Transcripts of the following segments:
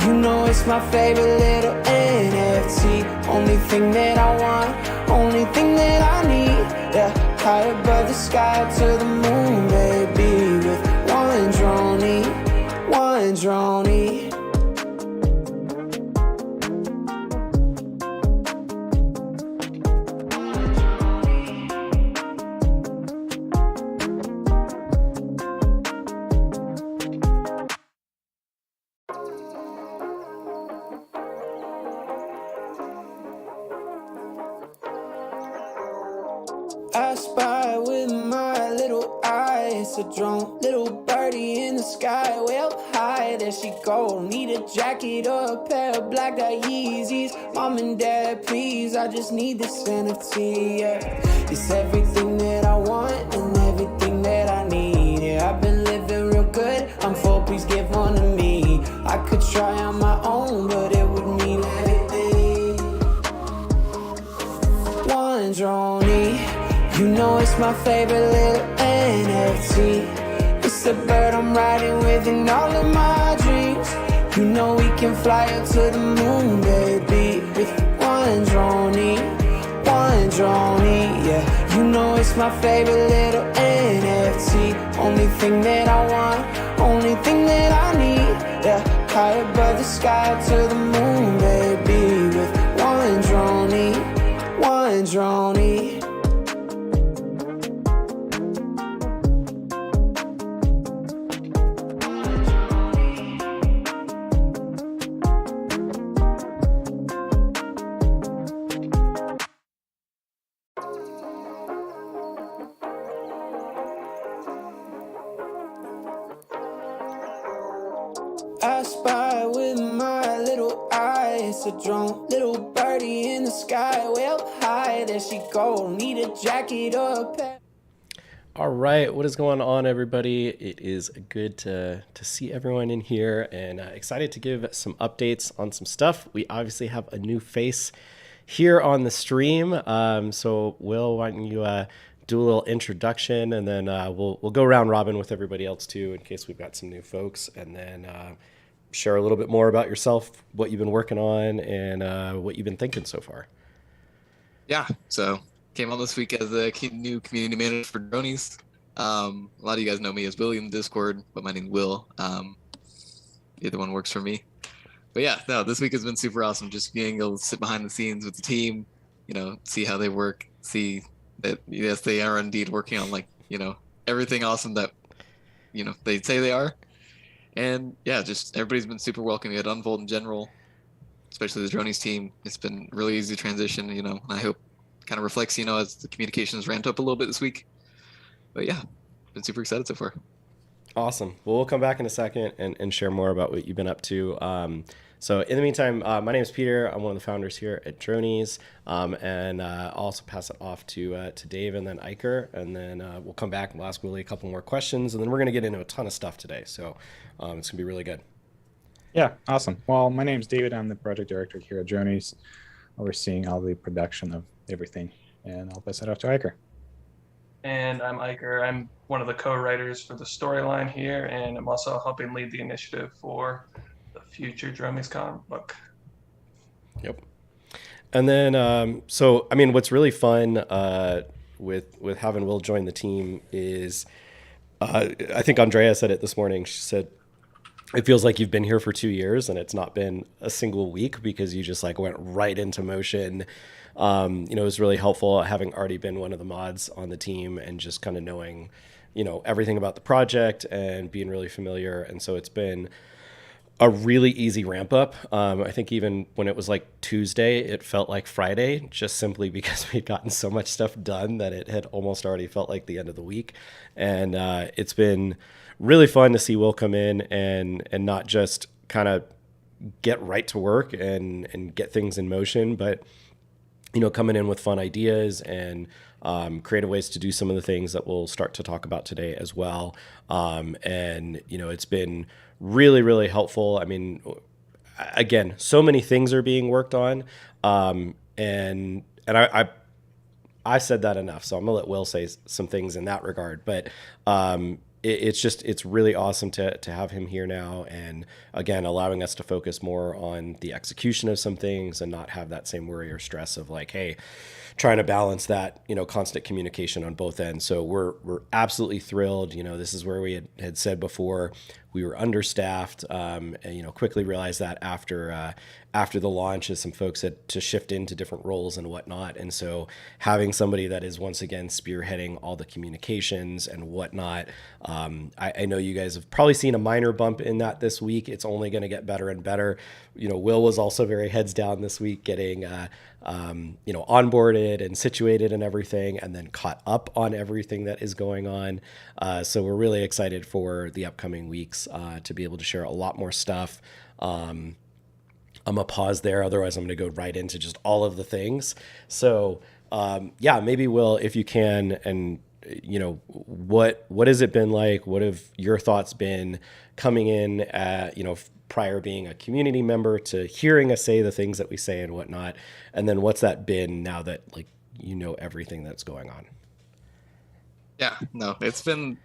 You know it's my favorite little NFT. Only thing that I want, only thing that I need. Yeah, high above the sky to the moon, baby. With one droney, one droney. I spy with my little eyes a drone, little birdie in the sky, way up high. There she go. Need a jacket or a pair of black Yeezys. Mom and dad, please, I just need this NFT. Yeah, it's everything that I want and everything that I need. Yeah, I've been living real good. I'm full, please give one to me. I could try on my own, but it would mean everything. One droney. You know it's my favorite little NFT. It's the bird I'm riding with in all of my dreams. You know we can fly up to the moon, baby. With one droney, yeah. You know it's my favorite little NFT. Only thing that I want, only thing that I need. Yeah, high above the sky to the moon, baby. With one droney, one droney. I spy with my little eyes a drone, little birdie in the sky, way up high. There she go. Need a jacket or a pair. All right, what is going on, everybody? It is good to see everyone in here, and excited to give some updates on some stuff. We obviously have a new face here on the stream, so Will, why don't you do a little introduction, and then we'll go round robin with everybody else too, in case we've got some new folks, and then share a little bit more about yourself, what you've been working on, and what you've been thinking so far. Yeah, so came on this week as the new community manager for Dronies. A lot of you guys know me as Willie in the Discord, but my name's Will. Either one works for me. But yeah, no, this week has been super awesome. Just being able to sit behind the scenes with the team, see how they work, see that, yes, they are indeed working on everything awesome that, they say they are. And yeah, just everybody's been super welcoming at Unfold in general, especially the Dronies team. It's been really easy transition, and I hope kind of reflects, as the communications ramped up a little bit this week. But yeah, been super excited so far. Awesome. Well, we'll come back in a second and share more about what you've been up to. So in the meantime, my name is Peter. I'm one of the founders here at Dronies, and I'll also pass it off to Dave and then Iker, and then we'll come back and we'll ask Willie a couple more questions, and then we're going to get into a ton of stuff today. So it's going to be really good. Yeah, awesome. Well, my name's David. I'm the project director here at Dronies, overseeing all the production of everything, and I'll pass it off to Iker. And I'm Iker. I'm one of the co-writers for the storyline here, and I'm also helping lead the initiative for the future Dronies comic book. Yep. And then, so, I mean, what's really fun with having Will join the team is, I think Andrea said it this morning. She said, it feels like you've been here for 2 years and it's not been a single week because you just went right into motion. It was really helpful having already been one of the mods on the team and just kind of knowing, everything about the project and being really familiar. And so it's been a really easy ramp up. I think even when it was Tuesday, it felt like Friday, just simply because we'd gotten so much stuff done that it had almost already felt like the end of the week. And it's been really fun to see Will come in and not just kind of get right to work and get things in motion, but coming in with fun ideas and creative ways to do some of the things that we'll start to talk about today as well. And it's been really, really helpful. I mean, again, so many things are being worked on, and I said that enough, so I'm gonna let Will say some things in that regard. But it's really awesome to have him here now, and again allowing us to focus more on the execution of some things and not have that same worry or stress of like, hey, trying to balance that, constant communication on both ends. So we're absolutely thrilled. This is where we had said before we were understaffed, and quickly realized that after the launch, as some folks had to shift into different roles and whatnot. And so having somebody that is once again spearheading all the communications and whatnot, I know you guys have probably seen a minor bump in that this week. It's only going to get better and better. Will was also very heads down this week, getting onboarded and situated and everything, and then caught up on everything that is going on. So we're really excited for the upcoming weeks to be able to share a lot more stuff. I'm going to pause there. Otherwise, I'm going to go right into just all of the things. So maybe Will, if you can, and what has it been like? What have your thoughts been coming in at, prior being a community member to hearing us say the things that we say and whatnot? And then what's that been now that everything that's going on? Yeah, no, it's been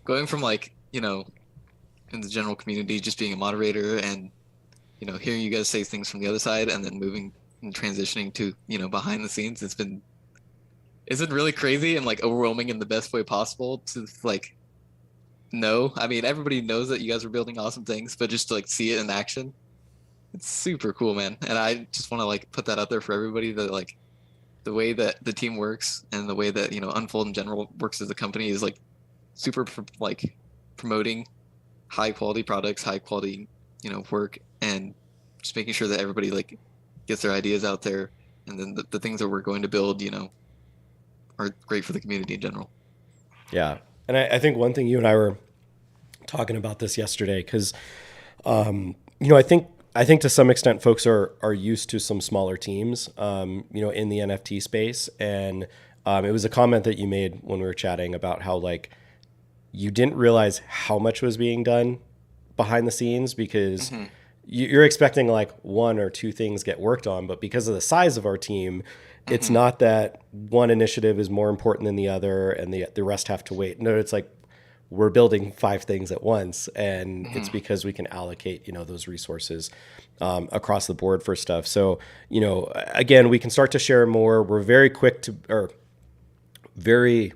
going from in the general community, just being a moderator and, hearing you guys say things from the other side and then moving and transitioning to, behind the scenes. It's been really crazy and overwhelming in the best way possible to know. I mean, everybody knows that you guys are building awesome things, but just to see it in action, it's super cool, man. And I just want to put that out there for everybody that the way that the team works and the way that, Unfold in general works as a company is super promoting high quality products, high quality, work, and just making sure that everybody gets their ideas out there. And then the things that we're going to build, are great for the community in general. Yeah. And I think one thing you and I were talking about this yesterday, because, I think to some extent folks are used to some smaller teams, in the NFT space. And it was a comment that you made when we were chatting about how you didn't realize how much was being done behind the scenes, because you're expecting one or two things get worked on, but because of the size of our team, it's not that one initiative is more important than the other and the rest have to wait. No, it's we're building 5 things at once, and it's because we can allocate, those resources across the board for stuff. So, again, we can start to share more. We're very very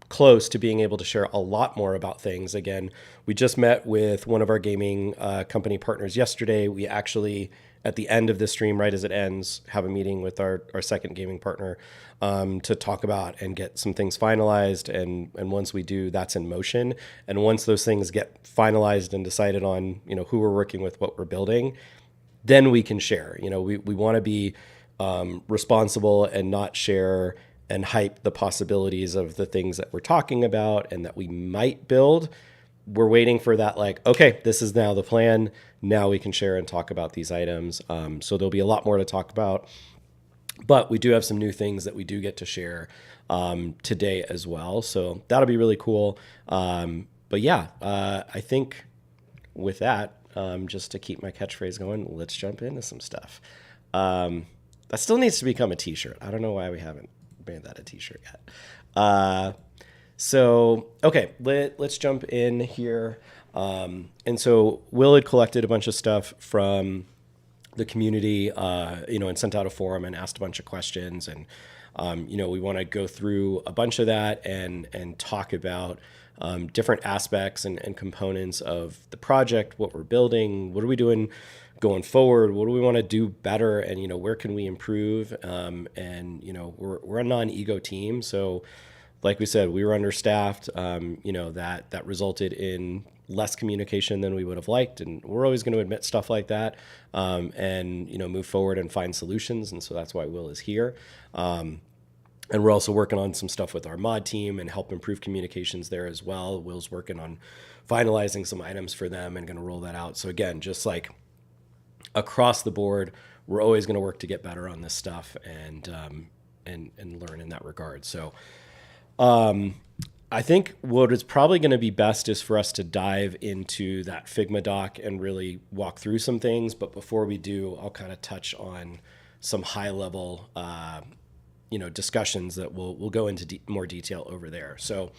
close to being able to share a lot more about things. Again, we just met with one of our gaming company partners yesterday. We actually, at the end of this stream, right as it ends, have a meeting with our second gaming partner to talk about and get some things finalized. And once we do, that's in motion. And once those things get finalized and decided on, who we're working with, what we're building, then we can share. We want to be responsible and not share and hype the possibilities of the things that we're talking about and that we might build. We're waiting for that, okay, this is now the plan. Now we can share and talk about these items. So there'll be a lot more to talk about, but we do have some new things that we do get to share today as well. So that'll be really cool. But yeah, I think with that, just to keep my catchphrase going, let's jump into some stuff. That still needs to become a t-shirt. I don't know why we haven't made that a t-shirt yet. So, okay, let's jump in here. And so Will had collected a bunch of stuff from the community, and sent out a forum and asked a bunch of questions. And, we want to go through a bunch of that and talk about different aspects and components of the project, what we're building, what are we doing going forward, what do we want to do better, and where can we improve, and we're a non-ego team, so like we said, we were understaffed, that resulted in less communication than we would have liked, and we're always going to admit stuff like that, and move forward and find solutions. And so that's why Will is here, and we're also working on some stuff with our mod team and help improve communications there as well. Will's working on finalizing some items for them and going to roll that out. So again, just across the board, we're always going to work to get better on this stuff and learn in that regard. So I think what is probably going to be best is for us to dive into that Figma doc and really walk through some things. But before we do, I'll kind of touch on some high level, discussions that we'll go into more detail over there. So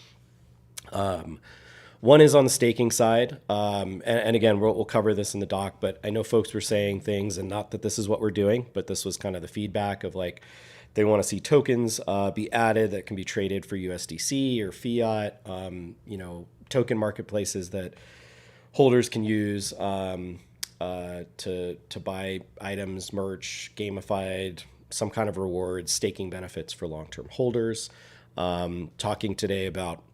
One is on the staking side, and again, we'll cover this in the doc. But I know folks were saying things, and not that this is what we're doing, but this was kind of the feedback of like they want to see tokens be added that can be traded for USDC or fiat. Token marketplaces that holders can use to buy items, merch, gamified, some kind of rewards, staking benefits for long-term holders. Talking today about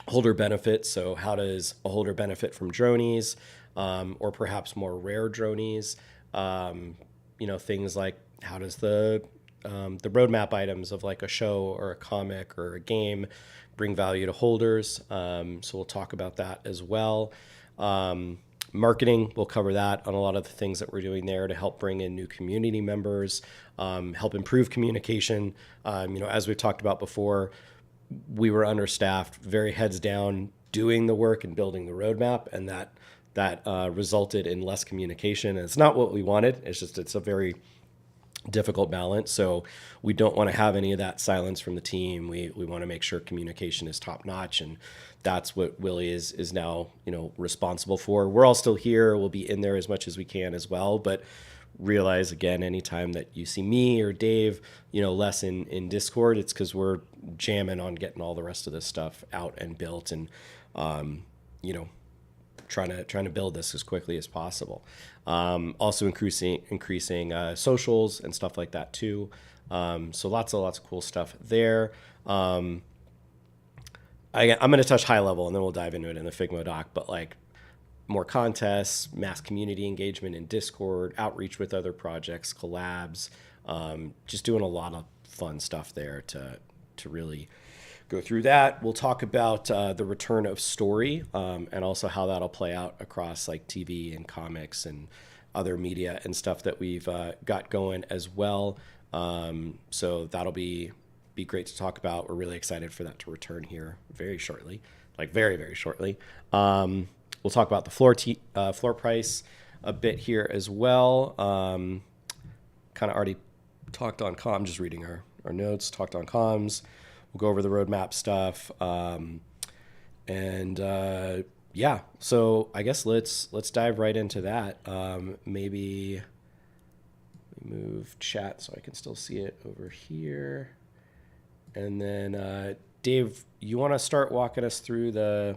holder benefits. So how does a holder benefit from Dronies, or perhaps more rare Dronies? Things like how does the roadmap items of like a show or a comic or a game bring value to holders? So we'll talk about that as well. Marketing, we'll cover that on a lot of the things that we're doing there to help bring in new community members, help improve communication. As we've talked about before, we were understaffed, very heads down, doing the work and building the roadmap, and that resulted in less communication. And it's not what we wanted. It's a very difficult balance. So we don't want to have any of that silence from the team. We want to make sure communication is top notch, and that's what Willie is now responsible for. We're all still here. We'll be in there as much as we can as well, but realize again, anytime that you see me or Dave, less in Discord, it's because we're jamming on getting all the rest of this stuff out and built, and trying to build this as quickly as possible. Also increasing socials and stuff like that too. So lots of cool stuff there. I'm going to touch high level and then we'll dive into it in the Figma doc, but like more contests, mass community engagement in Discord, outreach with other projects, collabs, just doing a lot of fun stuff there to really go through that. We'll talk about the return of story, and also how that'll play out across like TV and comics and other media and stuff that we've got going as well. So that'll be great to talk about. We're really excited for that to return here very shortly, like very, very shortly. We'll talk about the floor price a bit here as well. Kind of already talked on comms, just reading our notes, talked on comms. We'll go over the roadmap stuff. Yeah, so I guess let's dive right into that. Maybe move chat so I can still see it over here. And then Dave, you want to start walking us through the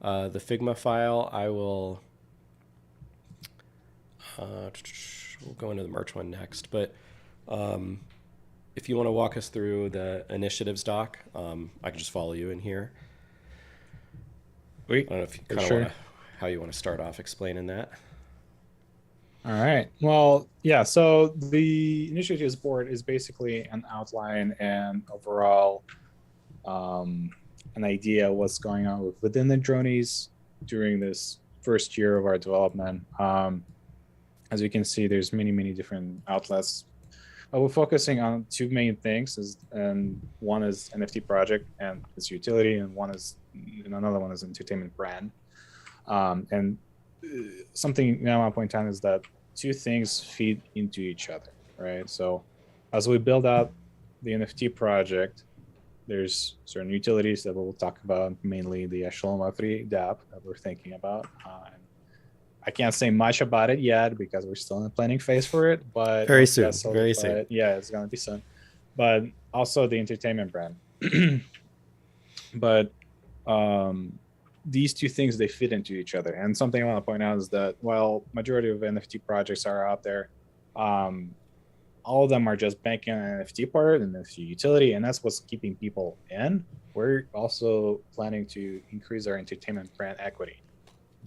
Figma file? I will. We'll go into the merch one next, but if you want to walk us through the initiatives doc, I can just follow you in here. I don't know if you kind of want to, how you want to start off explaining that. All right. Well, yeah. So the initiatives board is basically an outline and overall an idea of what's going on within the Dronies during this first year of our development. As you can see, there's many different outlets. We're focusing on two main things, and one is NFT project and its utility, and another one is entertainment brand. And something I want to point out is that two things feed into each other, right? So as we build out the NFT project, there's certain utilities that we'll talk about, mainly the Echelon Web3 dApp that we're thinking about. I can't say much about it yet because we're still in the planning phase for it, but very soon. Yeah, it's going to be soon. But also the entertainment brand. But these two things, they fit into each other. And something I want to point out is that while majority of NFT projects are out there, all of them are just banking on an NFT part and NFT utility, and that's what's keeping people in. We're also planning to increase our entertainment brand equity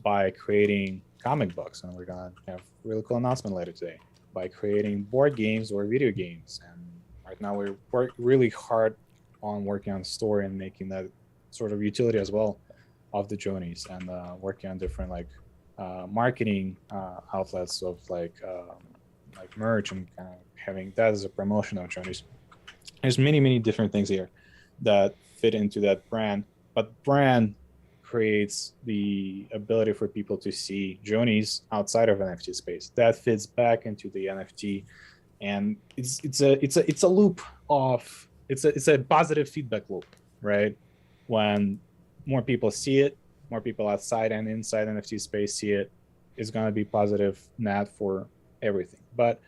by creating comic books, and we're gonna have a really cool announcement later today, by creating board games or video games. And right now we're working really hard on working on the story and making that sort of utility as well of the Dronies, and working on different marketing outlets of like merch, and kind of having that as a promotion of Dronies. There's many different things here that fit into that brand, but brand creates the ability for people to see Dronies outside of NFT space. That fits back into the NFT, and it's a loop of it's a positive feedback loop, right? When more people see it, more people outside and inside NFT space see it, is going to be positive net for everything. But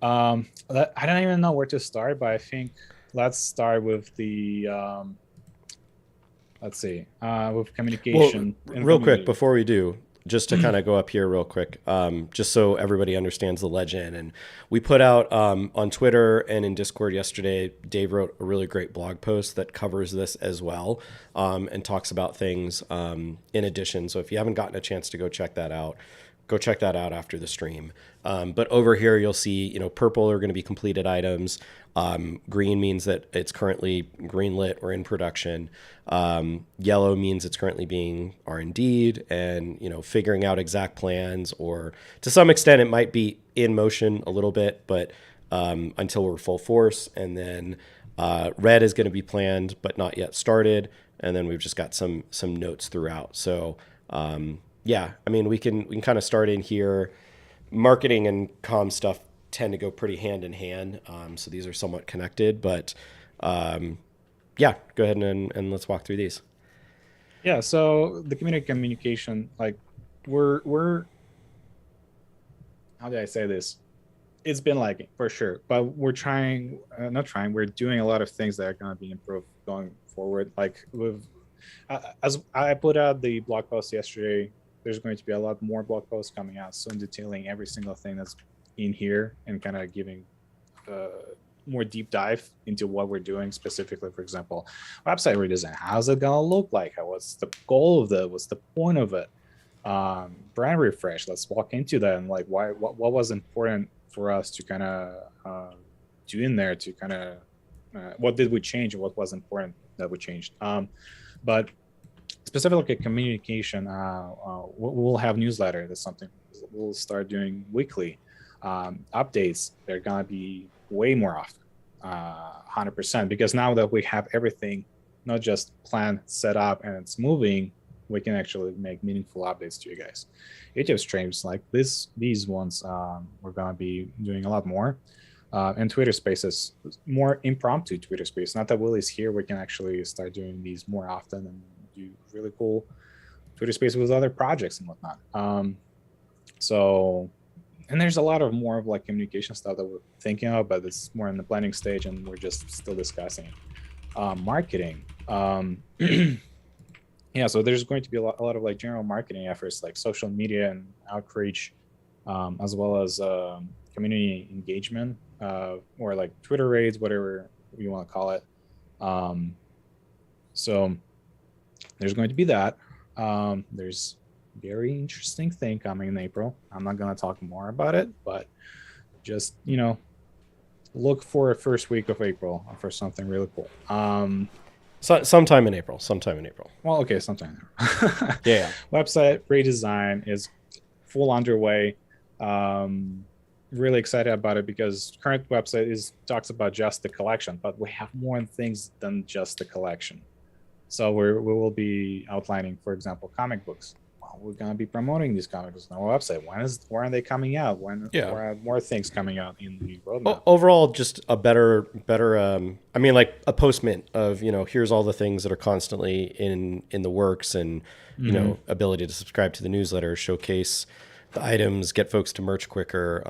I don't even know where to start, but I think let's start with the let's see, with communication. Well, and real quick community. before we do, just to kind of go up here real quick, just so everybody understands the legend. And we put out on Twitter and in Discord yesterday, Dave wrote a really great blog post that covers this as well, and talks about things in addition. So if you haven't gotten a chance to go check that out, go check that out after the stream. But over here, you'll see, purple are going to be completed items. Green means that it's currently greenlit or in production. Yellow means it's currently being R&D'd and, figuring out exact plans, or to some extent it might be in motion a little bit, but until we're full force. And then red is going to be planned but not yet started. And then we've just got some notes throughout. So yeah, I mean, we can kind of start in here. Marketing and comm stuff tend to go pretty hand in hand. So these are somewhat connected, but yeah, go ahead and let's walk through these. Yeah, so the communication, like we're how do I say this? It's been lagging for sure, but we're trying, not trying, we're doing a lot of things that are going to be improved going forward. Like as I put out the blog post yesterday, there's going to be a lot more blog posts coming out soon detailing every single thing that's in here and kind of giving more deep dive into what we're doing specifically. For example, website redesign. How's it gonna look like? What's the goal of it? What's the point of it? Brand refresh. Let's walk into that and like what was important for us to kind of do in there to kind of what did we change and what was important that we changed. But specifically communication, we'll have newsletter. That's something we'll start doing weekly. Updates, they're gonna be way more often, 100%, because now that we have everything not just planned, set up, and it's moving, we can actually make meaningful updates to you guys. YouTube streams like these ones, we're gonna be doing a lot more. And Twitter Spaces, more impromptu Twitter Space. Not that Willie's here, we can actually start doing these more often and do really cool Twitter Spaces with other projects and whatnot. So, and there's a lot of more of like communication stuff that we're thinking of, but it's more in the planning stage and we're just still discussing it. Marketing. Yeah, so there's going to be a lot of like general marketing efforts like social media and outreach, as well as community engagement, or like Twitter raids, whatever you want to call it. So there's going to be that. There's very interesting thing coming in April. I'm not going to talk more about it, but just, look for a first week of April for something really cool. Sometime in April. Well, okay, sometime in April. Yeah. Website redesign is full underway. Really excited about it because current website talks about just the collection, but we have more things than just the collection. So we will be outlining, for example, comic books. Well, we're going to be promoting these comic books on our website. When are they coming out? When are more things coming out in the roadmap? Overall, just a better. I mean, like a postment of here's all the things that are constantly in the works, and ability to subscribe to the newsletter, showcase the items, get folks to merch quicker.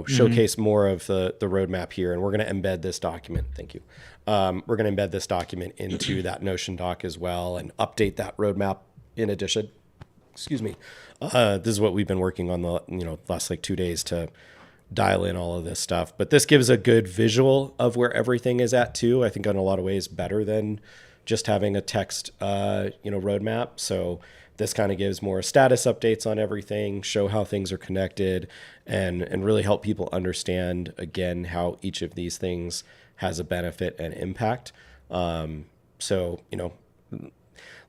Showcase more of the roadmap here, and we're going to embed this document. Thank you. We're going to embed this document into that Notion doc as well, and update that roadmap in addition. Excuse me. This is what we've been working on the last like 2 days to dial in all of this stuff. But this gives a good visual of where everything is at too. I think in a lot of ways better than just having a text roadmap. So this kind of gives more status updates on everything, show how things are connected, and really help people understand again how each of these things has a benefit and impact. So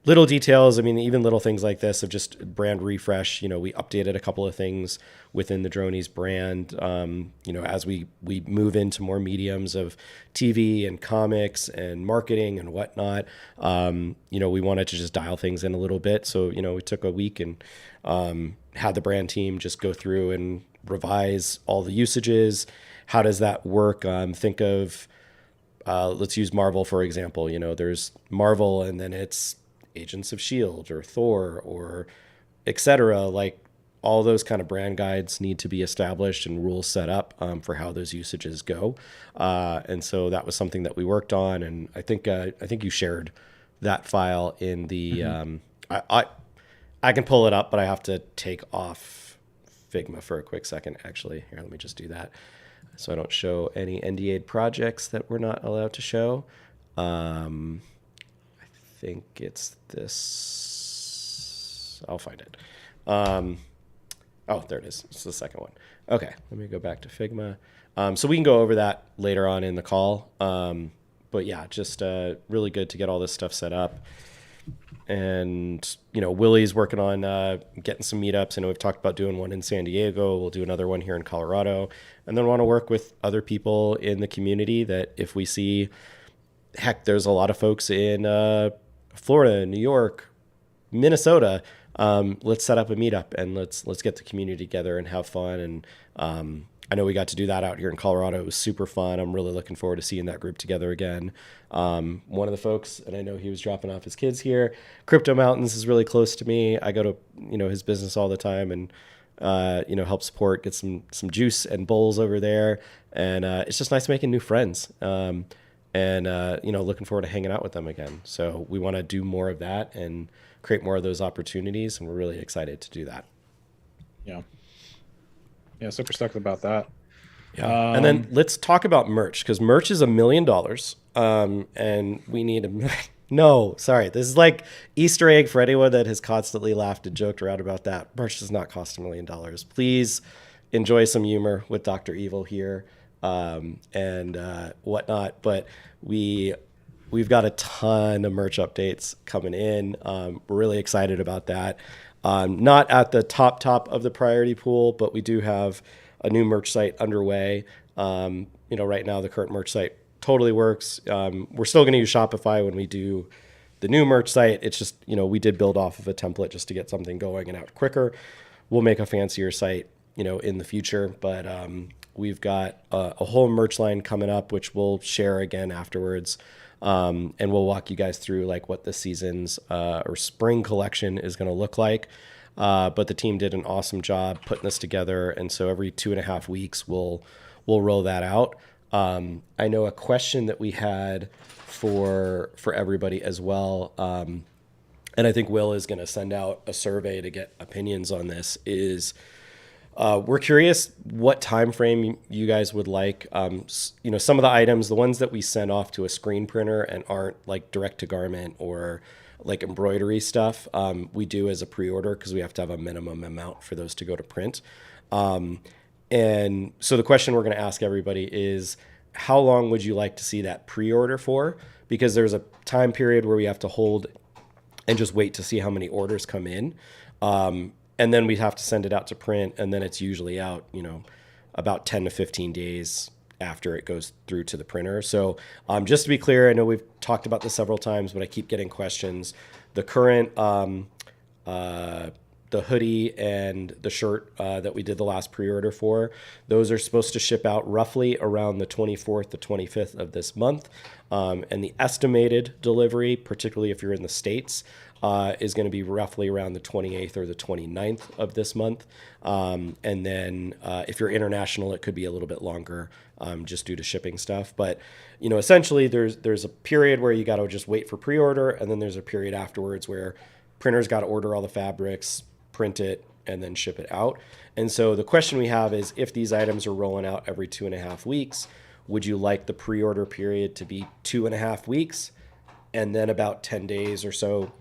little details. I mean, even little things like this of just brand refresh. We updated a couple of things within the Dronies brand. As we move into more mediums of TV and comics and marketing and whatnot, we wanted to just dial things in a little bit. So, we took a week and had the brand team just go through and revise all the usages. How does that work? Think of, let's use Marvel, for example. There's Marvel and then it's Agents of Shield or Thor or etc. Like all those kind of brand guides need to be established and rules set up for how those usages go. And so that was something that we worked on, and I think you shared that file in the. I can pull it up, but I have to take off Figma for a quick second. Actually, here, let me just do that, so I don't show any NDA'd projects that we're not allowed to show. I think it's this. I'll find it. Oh, there it is. It's the second one. Okay, let me go back to Figma. So we can go over that later on in the call. But yeah, just really good to get all this stuff set up. And, Willie's working on getting some meetups. I know we've talked about doing one in San Diego. We'll do another one here in Colorado. And then want to work with other people in the community that if we see, heck, there's a lot of folks in Florida, New York, Minnesota. Let's set up a meetup and let's get the community together and have fun. And I know we got to do that out here in Colorado. It was super fun. I'm really looking forward to seeing that group together again. One of the folks, and I know he was dropping off his kids here, Crypto Mountains is really close to me. I go to his business all the time and help support, get some juice and bowls over there. And it's just nice making new friends. And looking forward to hanging out with them again. So we want to do more of that and create more of those opportunities, and we're really excited to do that. Yeah, super stoked about that. Yeah. And then let's talk about merch, because merch is $1 million. And we need no, sorry. This is like Easter egg for anyone that has constantly laughed and joked around about that. Merch does not cost $1 million. Please enjoy some humor with Dr. Evil here and whatnot. But we've got a ton of merch updates coming in. We're really excited about that. Not at the top of the priority pool, but we do have a new merch site underway. Right now the current merch site totally works. We're still going to use Shopify when we do the new merch site. It's just, we did build off of a template just to get something going and out quicker. We'll make a fancier site, in the future, but we've got a whole merch line coming up, which we'll share again afterwards. And we'll walk you guys through like what the season's or spring collection is going to look like. But the team did an awesome job putting this together. And so every 2.5 weeks, we'll roll that out. I know a question that we had for everybody as well. And I think Will is going to send out a survey to get opinions on this is, we're curious what time frame you guys would like. Some of the items, the ones that we send off to a screen printer and aren't like direct to garment or like embroidery stuff, we do as a pre-order because we have to have a minimum amount for those to go to print. And so the question we're going to ask everybody is, how long would you like to see that pre-order for? Because there's a time period where we have to hold and just wait to see how many orders come in. And then we have to send it out to print, and then it's usually out, about 10 to 15 days after it goes through to the printer. So just to be clear, I know we've talked about this several times, but I keep getting questions. The current, the hoodie and the shirt that we did the last pre-order for, those are supposed to ship out roughly around the 24th to 25th of this month. And the estimated delivery, particularly if you're in the States, is going to be roughly around the 28th or the 29th of this month. And then if you're international, it could be a little bit longer just due to shipping stuff. But, essentially there's a period where you got to just wait for pre-order. And then there's a period afterwards where printers got to order all the fabrics, print it, and then ship it out. And so the question we have is, if these items are rolling out every 2.5 weeks, would you like the pre-order period to be 2.5 weeks and then about 10 days or so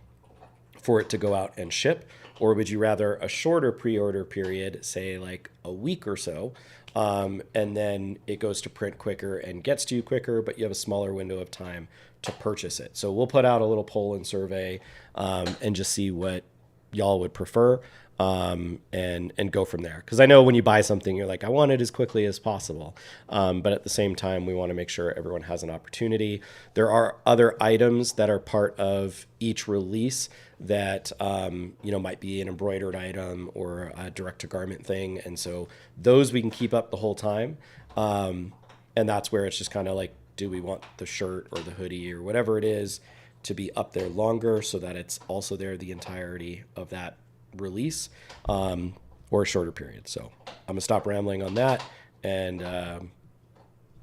for it to go out and ship? Or would you rather a shorter pre-order period, say like a week or so, and then it goes to print quicker and gets to you quicker, but you have a smaller window of time to purchase it? So we'll put out a little poll and survey and just see what y'all would prefer and go from there. Because I know when you buy something, you're like, I want it as quickly as possible. But at the same time, we want to make sure everyone has an opportunity. There are other items that are part of each release that, might be an embroidered item or a direct to garment thing. And so those we can keep up the whole time. And that's where it's just kind of like, do we want the shirt or the hoodie or whatever it is to be up there longer so that it's also there the entirety of that release, or a shorter period. So I'm gonna stop rambling on that, and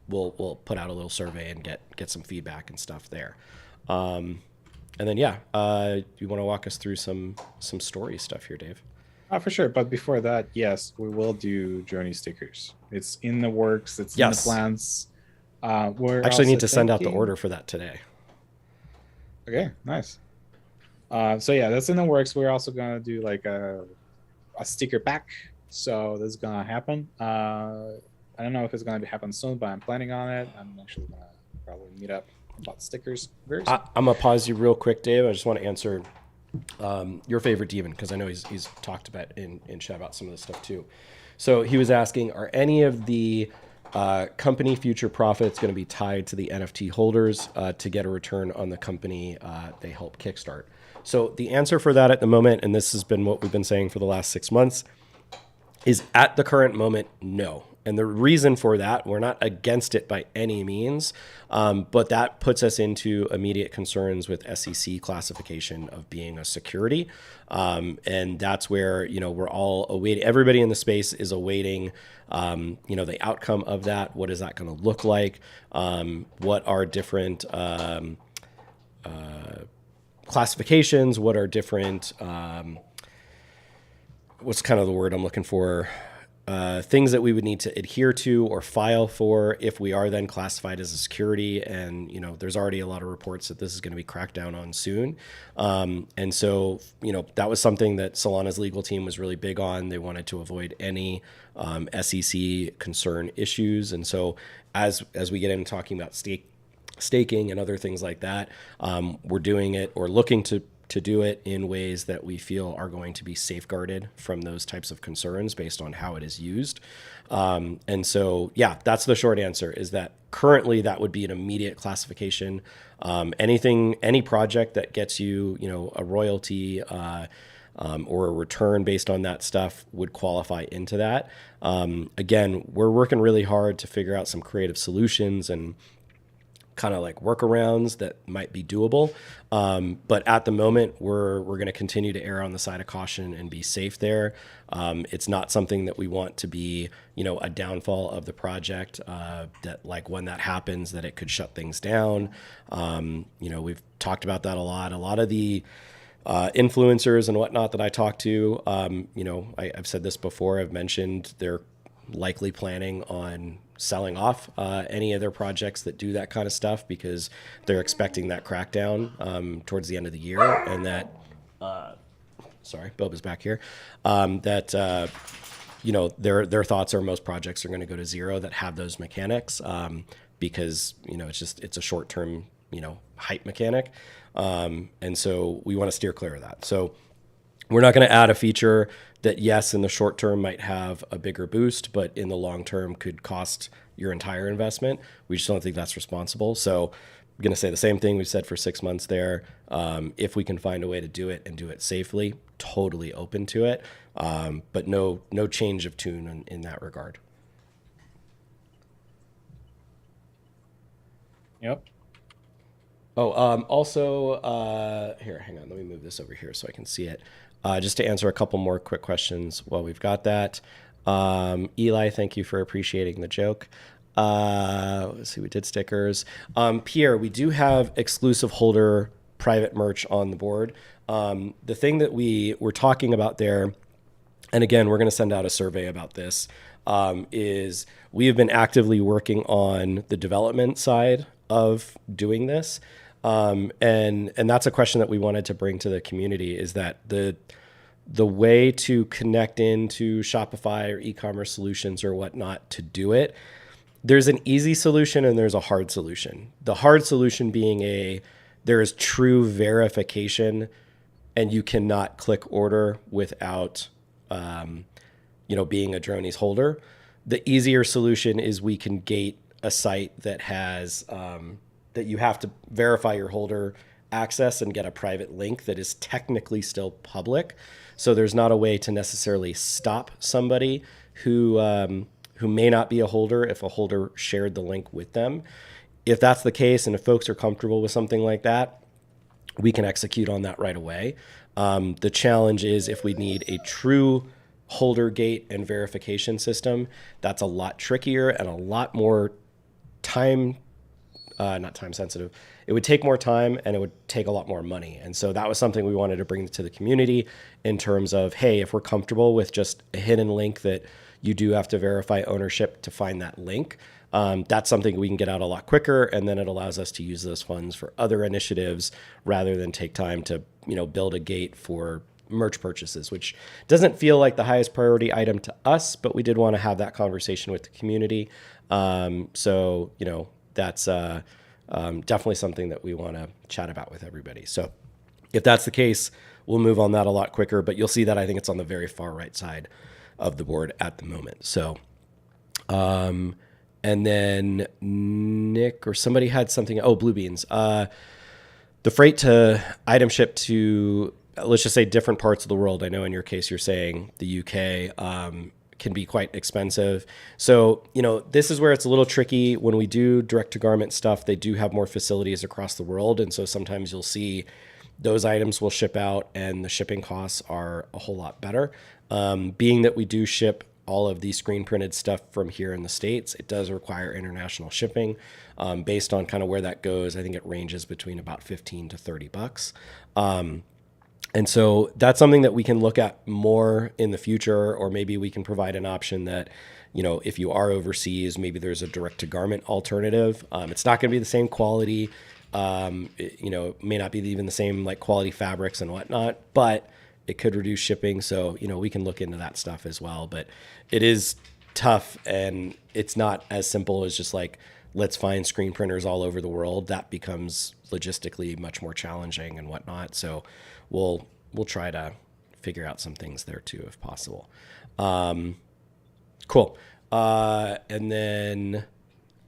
we'll put out a little survey and get some feedback and stuff there. And then you want to walk us through some story stuff here, Dave? For sure. But before that, yes, we will do Drony stickers. It's in the works. It's Yes. in the plans. We're Actually need also to send out the thinking- order for that today. Okay, nice. So yeah, that's in the works. We're also gonna do like a sticker pack. So this is gonna happen. I don't know if it's gonna happen soon, but I'm planning on it. I'm actually gonna probably meet up about stickers very soon. I'm gonna pause you real quick, Dave. I just want to answer your favorite demon, because I know he's talked about in chat about some of this stuff too. So he was asking, are any of the company future profits going to be tied to the NFT holders to get a return on the company they help kickstart? So the answer for that at the moment, and this has been what we've been saying for the last 6 months, is at the current moment, no. And the reason for that, we're not against it by any means, but that puts us into immediate concerns with SEC classification of being a security. And that's where, we're all awaiting, everybody in the space is awaiting, the outcome of that. What is that going to look like? What are different classifications? What are different, what's kind of the word I'm looking for? Things that we would need to adhere to or file for if we are then classified as a security. And, there's already a lot of reports that this is going to be cracked down on soon. And so, that was something that Solana's legal team was really big on. They wanted to avoid any SEC concern issues. And so as we get into talking about staking and other things like that, we're doing it or looking to do it in ways that we feel are going to be safeguarded from those types of concerns based on how it is used. And so, that's the short answer, is that currently that would be an immediate classification. Any project that gets you, a royalty or a return based on that stuff would qualify into that. Again, we're working really hard to figure out some creative solutions and kind of like workarounds that might be doable. But at the moment, we're going to continue to err on the side of caution and be safe there. It's not something that we want to be, a downfall of the project, that like when that happens, that it could shut things down. We've talked about that a lot. A lot of the influencers and whatnot that I talk to, I've said this before, I've mentioned they're likely planning on selling off any of their projects that do that kind of stuff, because they're expecting that crackdown towards the end of the year, and that sorry, Boba's back here, that their thoughts are most projects are going to go to zero that have those mechanics, because it's a short-term hype mechanic, and so we want to steer clear of that. So we're not going to add a feature that, yes, in the short term might have a bigger boost, but in the long term could cost your entire investment. We just don't think that's responsible. So I'm going to say the same thing we've said for 6 months there. If we can find a way to do it and do it safely, totally open to it. But no change of tune in that regard. Yep. Oh, also, here, hang on. Let me move this over here so I can see it. Just to answer a couple more quick questions while we've got that. Eli, thank you for appreciating the joke. Let's see, we did stickers. Pierre, we do have exclusive holder private merch on the board. The thing that we were talking about there, and again, we're going to send out a survey about this, is we have been actively working on the development side of doing this. And that's a question that we wanted to bring to the community, is that the way to connect into Shopify or e-commerce solutions or whatnot to do it, there's an easy solution and there's a hard solution. The hard solution being there is true verification, and you cannot click order without, being a Dronies holder. The easier solution is we can gate a site that has, that you have to verify your holder access and get a private link that is technically still public. So there's not a way to necessarily stop somebody who may not be a holder if a holder shared the link with them. If that's the case, and if folks are comfortable with something like that, we can execute on that right away. The challenge is if we need a true holder gate and verification system, that's a lot trickier and a lot more time, not time sensitive. It would take more time and it would take a lot more money. And so that was something we wanted to bring to the community in terms of, hey, if we're comfortable with just a hidden link that you do have to verify ownership to find that link, that's something we can get out a lot quicker. And then it allows us to use those funds for other initiatives rather than take time to, build a gate for merch purchases, which doesn't feel like the highest priority item to us, but we did want to have that conversation with the community. So, that's definitely something that we want to chat about with everybody. So if that's the case, we'll move on that a lot quicker, but you'll see that I think it's on the very far right side of the board at the moment. So, and then Nick or somebody had something. Oh, Blue Beans. The freight to item ship to, let's just say, different parts of the world. I know in your case, you're saying the UK, can be quite expensive. So, this is where it's a little tricky. When we do direct to garment stuff, they do have more facilities across the world. And so sometimes you'll see those items will ship out and the shipping costs are a whole lot better. Being that we do ship all of the screen printed stuff from here in the States, it does require international shipping. Based on kind of where that goes, I think it ranges between about 15 to 30 bucks. And so that's something that we can look at more in the future, or maybe we can provide an option that, if you are overseas, maybe there's a direct to garment alternative. It's not going to be the same quality. It may not be even the same like quality fabrics and whatnot, but it could reduce shipping. So, we can look into that stuff as well, but it is tough and it's not as simple as just like, let's find screen printers all over the world. That becomes logistically much more challenging and whatnot. So we'll try to figure out some things there too, if possible. Cool. And then,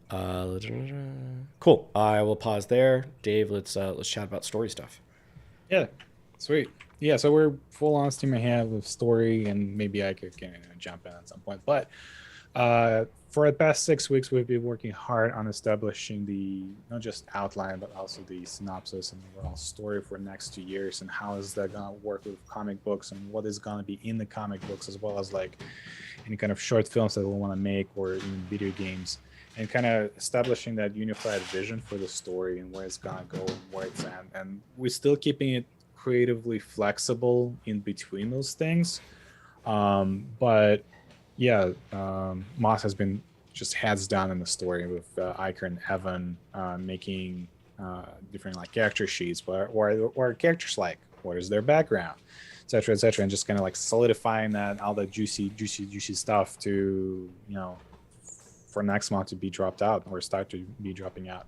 cool. I will pause there. Dave, let's chat about story stuff. Yeah, sweet. Yeah, so we're full on steam ahead with story, and maybe I could jump in at some point. But for the past 6 weeks, we've been working hard on establishing the not just outline, but also the synopsis and overall story for the next 2 years, and how is that gonna work with comic books, and what is gonna be in the comic books, as well as like any kind of short films that we want to make, or even video games, and kind of establishing that unified vision for the story and where it's gonna go and where it's at. And we're still keeping it creatively flexible in between those things. But yeah, Moss has been just heads down in the story with Iker and Evan making different like character sheets, or characters like, what is their background, etc., etc., and just kind of like solidifying that all the juicy stuff to for next month to be dropped out or start to be dropping out.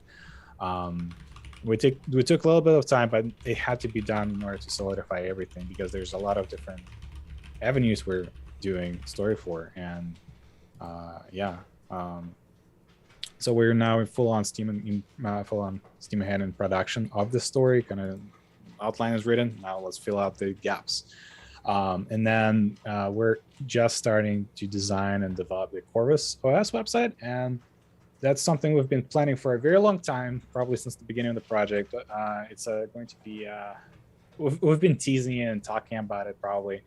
We took a little bit of time, but it had to be done in order to solidify everything, because there's a lot of different avenues we're doing story for. And so we're now in full on steam ahead in production of the story. Kind of outline is written, now let's fill out the gaps. And then we're just starting to design and develop the Corvus OS website, and that's something we've been planning for a very long time, probably since the beginning of the project. But it's going to be, we've been teasing it and talking about it probably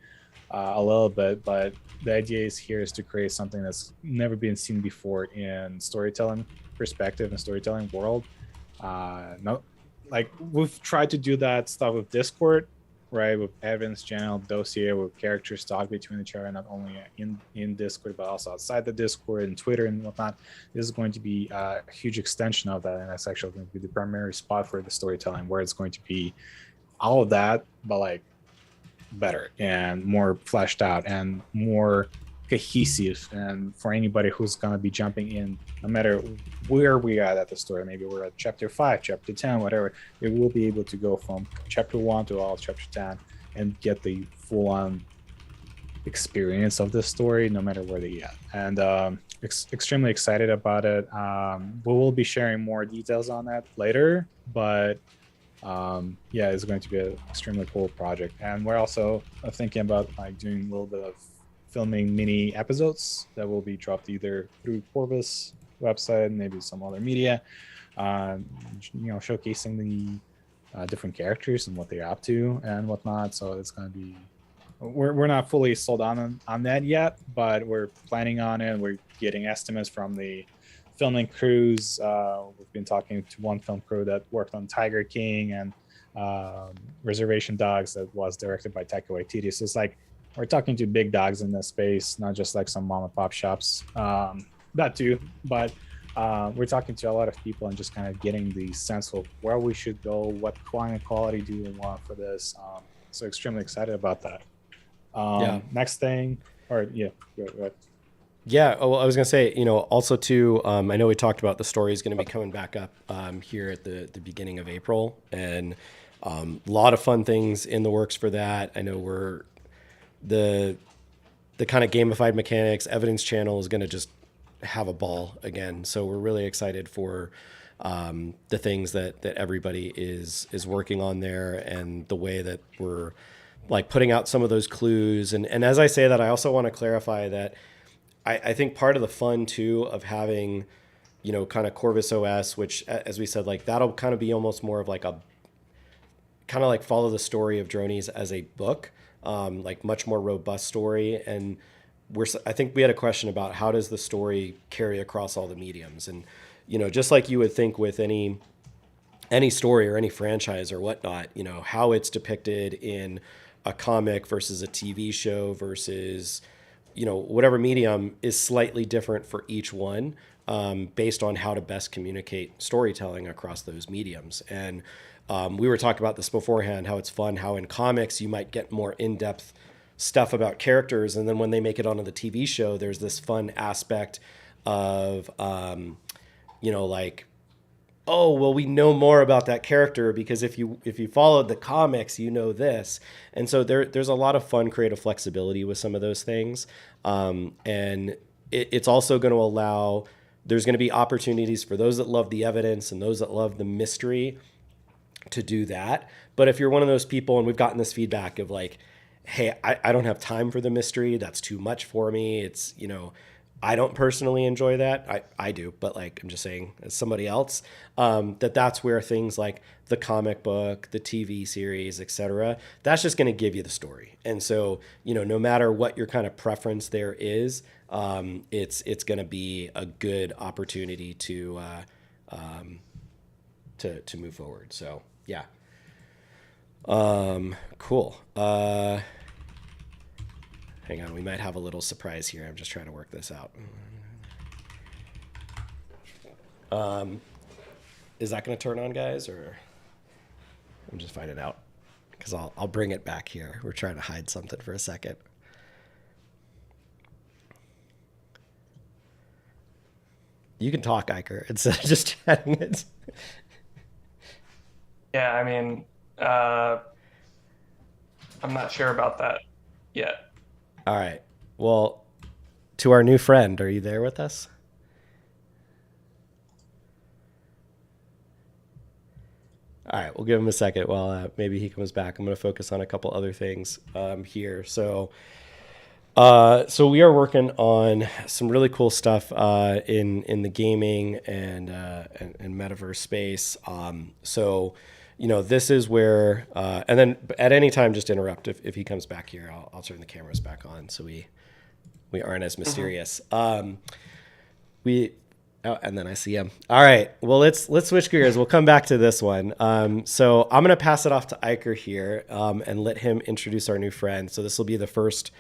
a little bit, but the idea is to create something that's never been seen before in storytelling perspective and storytelling world. Like we've tried to do that stuff with Discord, right, with Evan's channel dossier, with characters talk between each other, not only in Discord but also outside the Discord and Twitter and whatnot. This is going to be a huge extension of that, and that's actually going to be the primary spot for the storytelling, where it's going to be all of that, but like better and more fleshed out and more cohesive. And for anybody who's going to be jumping in, no matter where we are at the story, maybe we're at chapter 5, chapter 10, whatever, they will be able to go from chapter 1 to all chapter 10 and get the full-on experience of the story, no matter where they get. And extremely excited about it. We will be sharing more details on that later, but yeah, it's going to be an extremely cool project. And we're also thinking about like doing a little bit of filming mini episodes that will be dropped either through Corvus website, maybe some other media, showcasing different characters and what they're up to and whatnot. So it's going to be, we're not fully sold on that yet, but we're planning on it. We're getting estimates from the filming crews. We've been talking to one film crew that worked on Tiger King and Reservation Dogs that was directed by Taika Waititi. So it's like we're talking to big dogs in this space, not just like some mom and pop shops. That too, but we're talking to a lot of people and just kind of getting the sense of where we should go, what quality do we want for this. So extremely excited about that. Next thing, or yeah, go ahead. Yeah, well, I was gonna say, also too, I know we talked about the story is going to be coming back up here at the beginning of April, and a lot of fun things in the works for that. I know we're the kind of gamified mechanics evidence channel is going to just have a ball again. So we're really excited for the things that everybody is working on there, and the way that we're like putting out some of those clues. And as I say that, I also want to clarify that I think part of the fun too of having, kind of Corvus OS, which, as we said, like that'll kind of be almost more of like a kind of like follow the story of Dronies as a book, like much more robust story. And I think we had a question about how does the story carry across all the mediums, and just like you would think with any story or any franchise or whatnot, how it's depicted in a comic versus a TV show versus whatever medium is slightly different for each one, based on how to best communicate storytelling across those mediums. And we were talking about this beforehand, how it's fun, how in comics you might get more in-depth stuff about characters, and then when they make it onto the TV show, there's this fun aspect of, like, oh, well, we know more about that character because if you followed the comics, this. And so there's a lot of fun creative flexibility with some of those things. And it's also going to allow, there's going to be opportunities for those that love the evidence and those that love the mystery to do that. But if you're one of those people, and we've gotten this feedback of like, hey, I don't have time for the mystery. That's too much for me. It's, I don't personally enjoy that. I do, but like, I'm just saying as somebody else, that's where things like the comic book, the TV series, etc., that's just going to give you the story. And so, no matter what your kind of preference there is, it's going to be a good opportunity to move forward. So yeah. Cool. Hang on, we might have a little surprise here. I'm just trying to work this out. Is that going to turn on, guys, or I'm just finding out? Because I'll bring it back here. We're trying to hide something for a second. You can talk, Iker, instead of just chatting it. Yeah, I mean, I'm not sure about that yet. All right. Well, to our new friend, are you there with us? All right, we'll give him a second while maybe he comes back. I'm going to focus on a couple other things here. So we are working on some really cool stuff in the gaming and metaverse space. So this is where, and then at any time, just interrupt if he comes back here. I'll turn the cameras back on so we aren't as mysterious. And then I see him. All right. Well, let's switch gears. We'll come back to this one. So I'm going to pass it off to Iker here and let him introduce our new friend. So this will be the first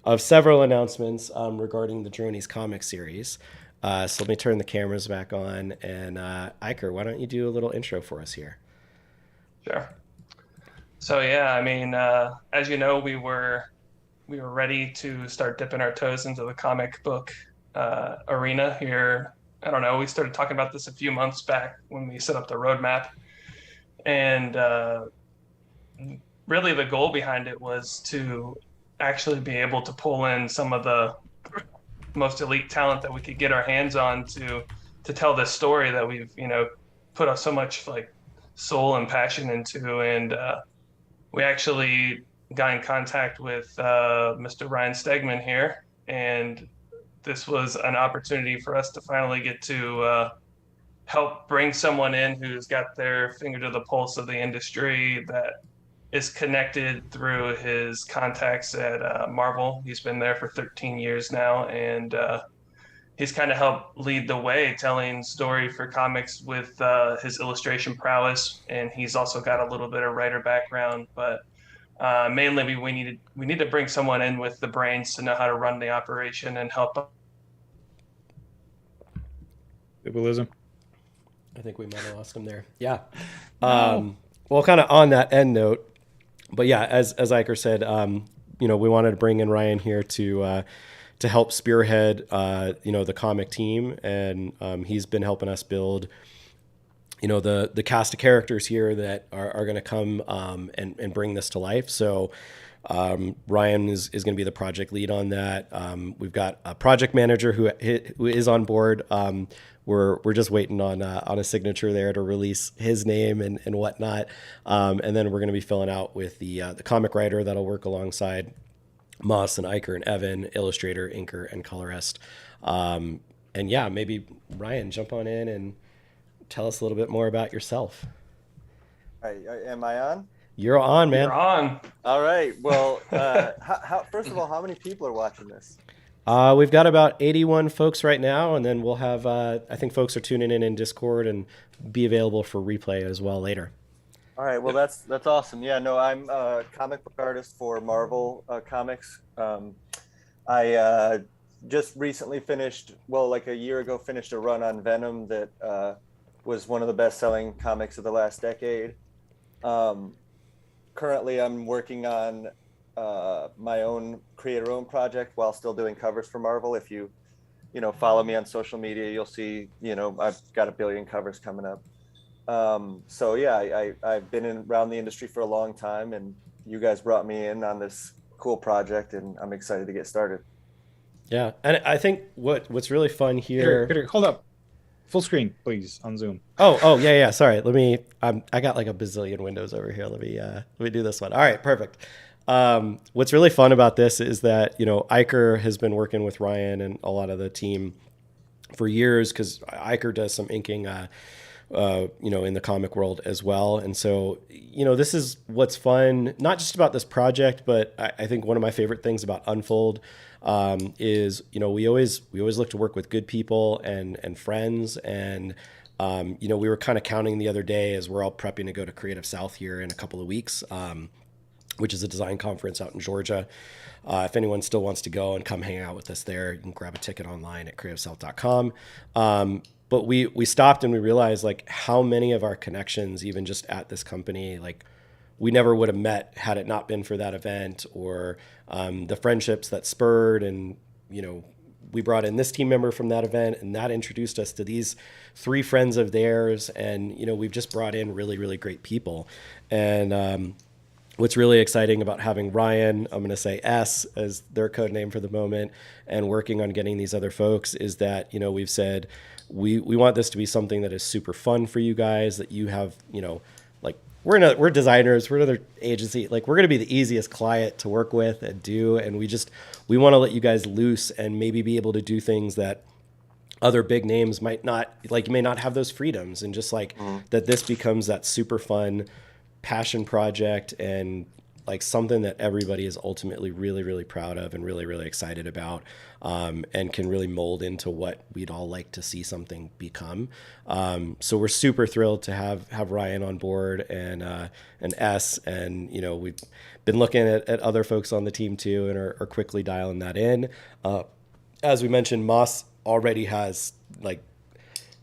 of several announcements regarding the Dronies comic series. So let me turn the cameras back on. And Iker, why don't you do a little intro for us here? Sure. So yeah, I mean, as you know, we were ready to start dipping our toes into the comic book arena here. I don't know. We started talking about this a few months back when we set up the roadmap, and really the goal behind it was to actually be able to pull in some of the most elite talent that we could get our hands on to tell this story that we've put up so much like soul and passion into. And we actually got in contact with Mr. Ryan Stegman here, and this was an opportunity for us to finally get to help bring someone in who's got their finger to the pulse of the industry, that is connected through his contacts at Marvel. He's been there for 13 years now, and he's kind of helped lead the way telling story for comics with his illustration prowess, and he's also got a little bit of writer background. But mainly, we need to bring someone in with the brains to know how to run the operation and help. Liberalism. I think we might have lost him there. Yeah. Well, kind of on that end note, but yeah, as Iker said, we wanted to bring in Ryan here to help spearhead, the comic team. And he's been helping us build, the cast of characters here that are going to come and bring this to life. So Ryan is going to be the project lead on that. We've got a project manager who is on board. We're just waiting on a signature there to release his name and whatnot. And then we're going to be filling out with the comic writer that'll work alongside Moss and Iker and Evan, illustrator, inker, and colorist. And yeah, maybe Ryan, jump on in and tell us a little bit more about yourself. Am I on? You're on, man. You're on. All right. Well, first of all, how many people are watching this? We've got about 81 folks right now, and then we'll have, I think folks are tuning in Discord and be available for replay as well later. All right. Well, that's awesome. Yeah, no, I'm a comic book artist for Marvel Comics. I just recently like a year ago, finished a run on Venom that was one of the best-selling comics of the last decade. Currently, I'm working on my own creator-owned project while still doing covers for Marvel. If you follow me on social media, you'll see, I've got 1 billion covers coming up. So yeah, I've been around the industry for a long time, and you guys brought me in on this cool project, and I'm excited to get started. Yeah, and I think what's really fun here. Peter, hold up. Full screen, please, on Zoom. Oh, yeah. Sorry. Let me. I got like a bazillion windows over here. Let me do this one. All right, perfect. What's really fun about this is that Iker has been working with Ryan and a lot of the team for years, because Iker does some inking, in the comic world as well. And so this is what's fun, not just about this project, but I think one of my favorite things about Unfold is we always look to work with good people and friends. And we were kind of counting the other day as we're all prepping to go to Creative South here in a couple of weeks, which is a design conference out in Georgia. If anyone still wants to go and come hang out with us there, you can grab a ticket online at creativesouth.com. But we stopped and we realized like how many of our connections, even just at this company, like we never would have met had it not been for that event, or the friendships that spurred. And, we brought in this team member from that event, and that introduced us to these 3 friends of theirs. And, we've just brought in really, really great people. And what's really exciting about having Ryan, I'm going to say S as their code name for the moment, and working on getting these other folks is that, we've said we want this to be something that is super fun for you guys, that you have, like we're designers, we're another agency, like we're going to be the easiest client to work with and do. And we want to let you guys loose and maybe be able to do things that other big names might not, like you may not have those freedoms, and just like that this becomes that super fun passion project, and like something that everybody is ultimately really, really proud of and really, really excited about, and can really mold into what we'd all like to see something become. So we're super thrilled to have Ryan on board and S, and we've been looking at other folks on the team too, and are quickly dialing that in. As we mentioned, Moss already has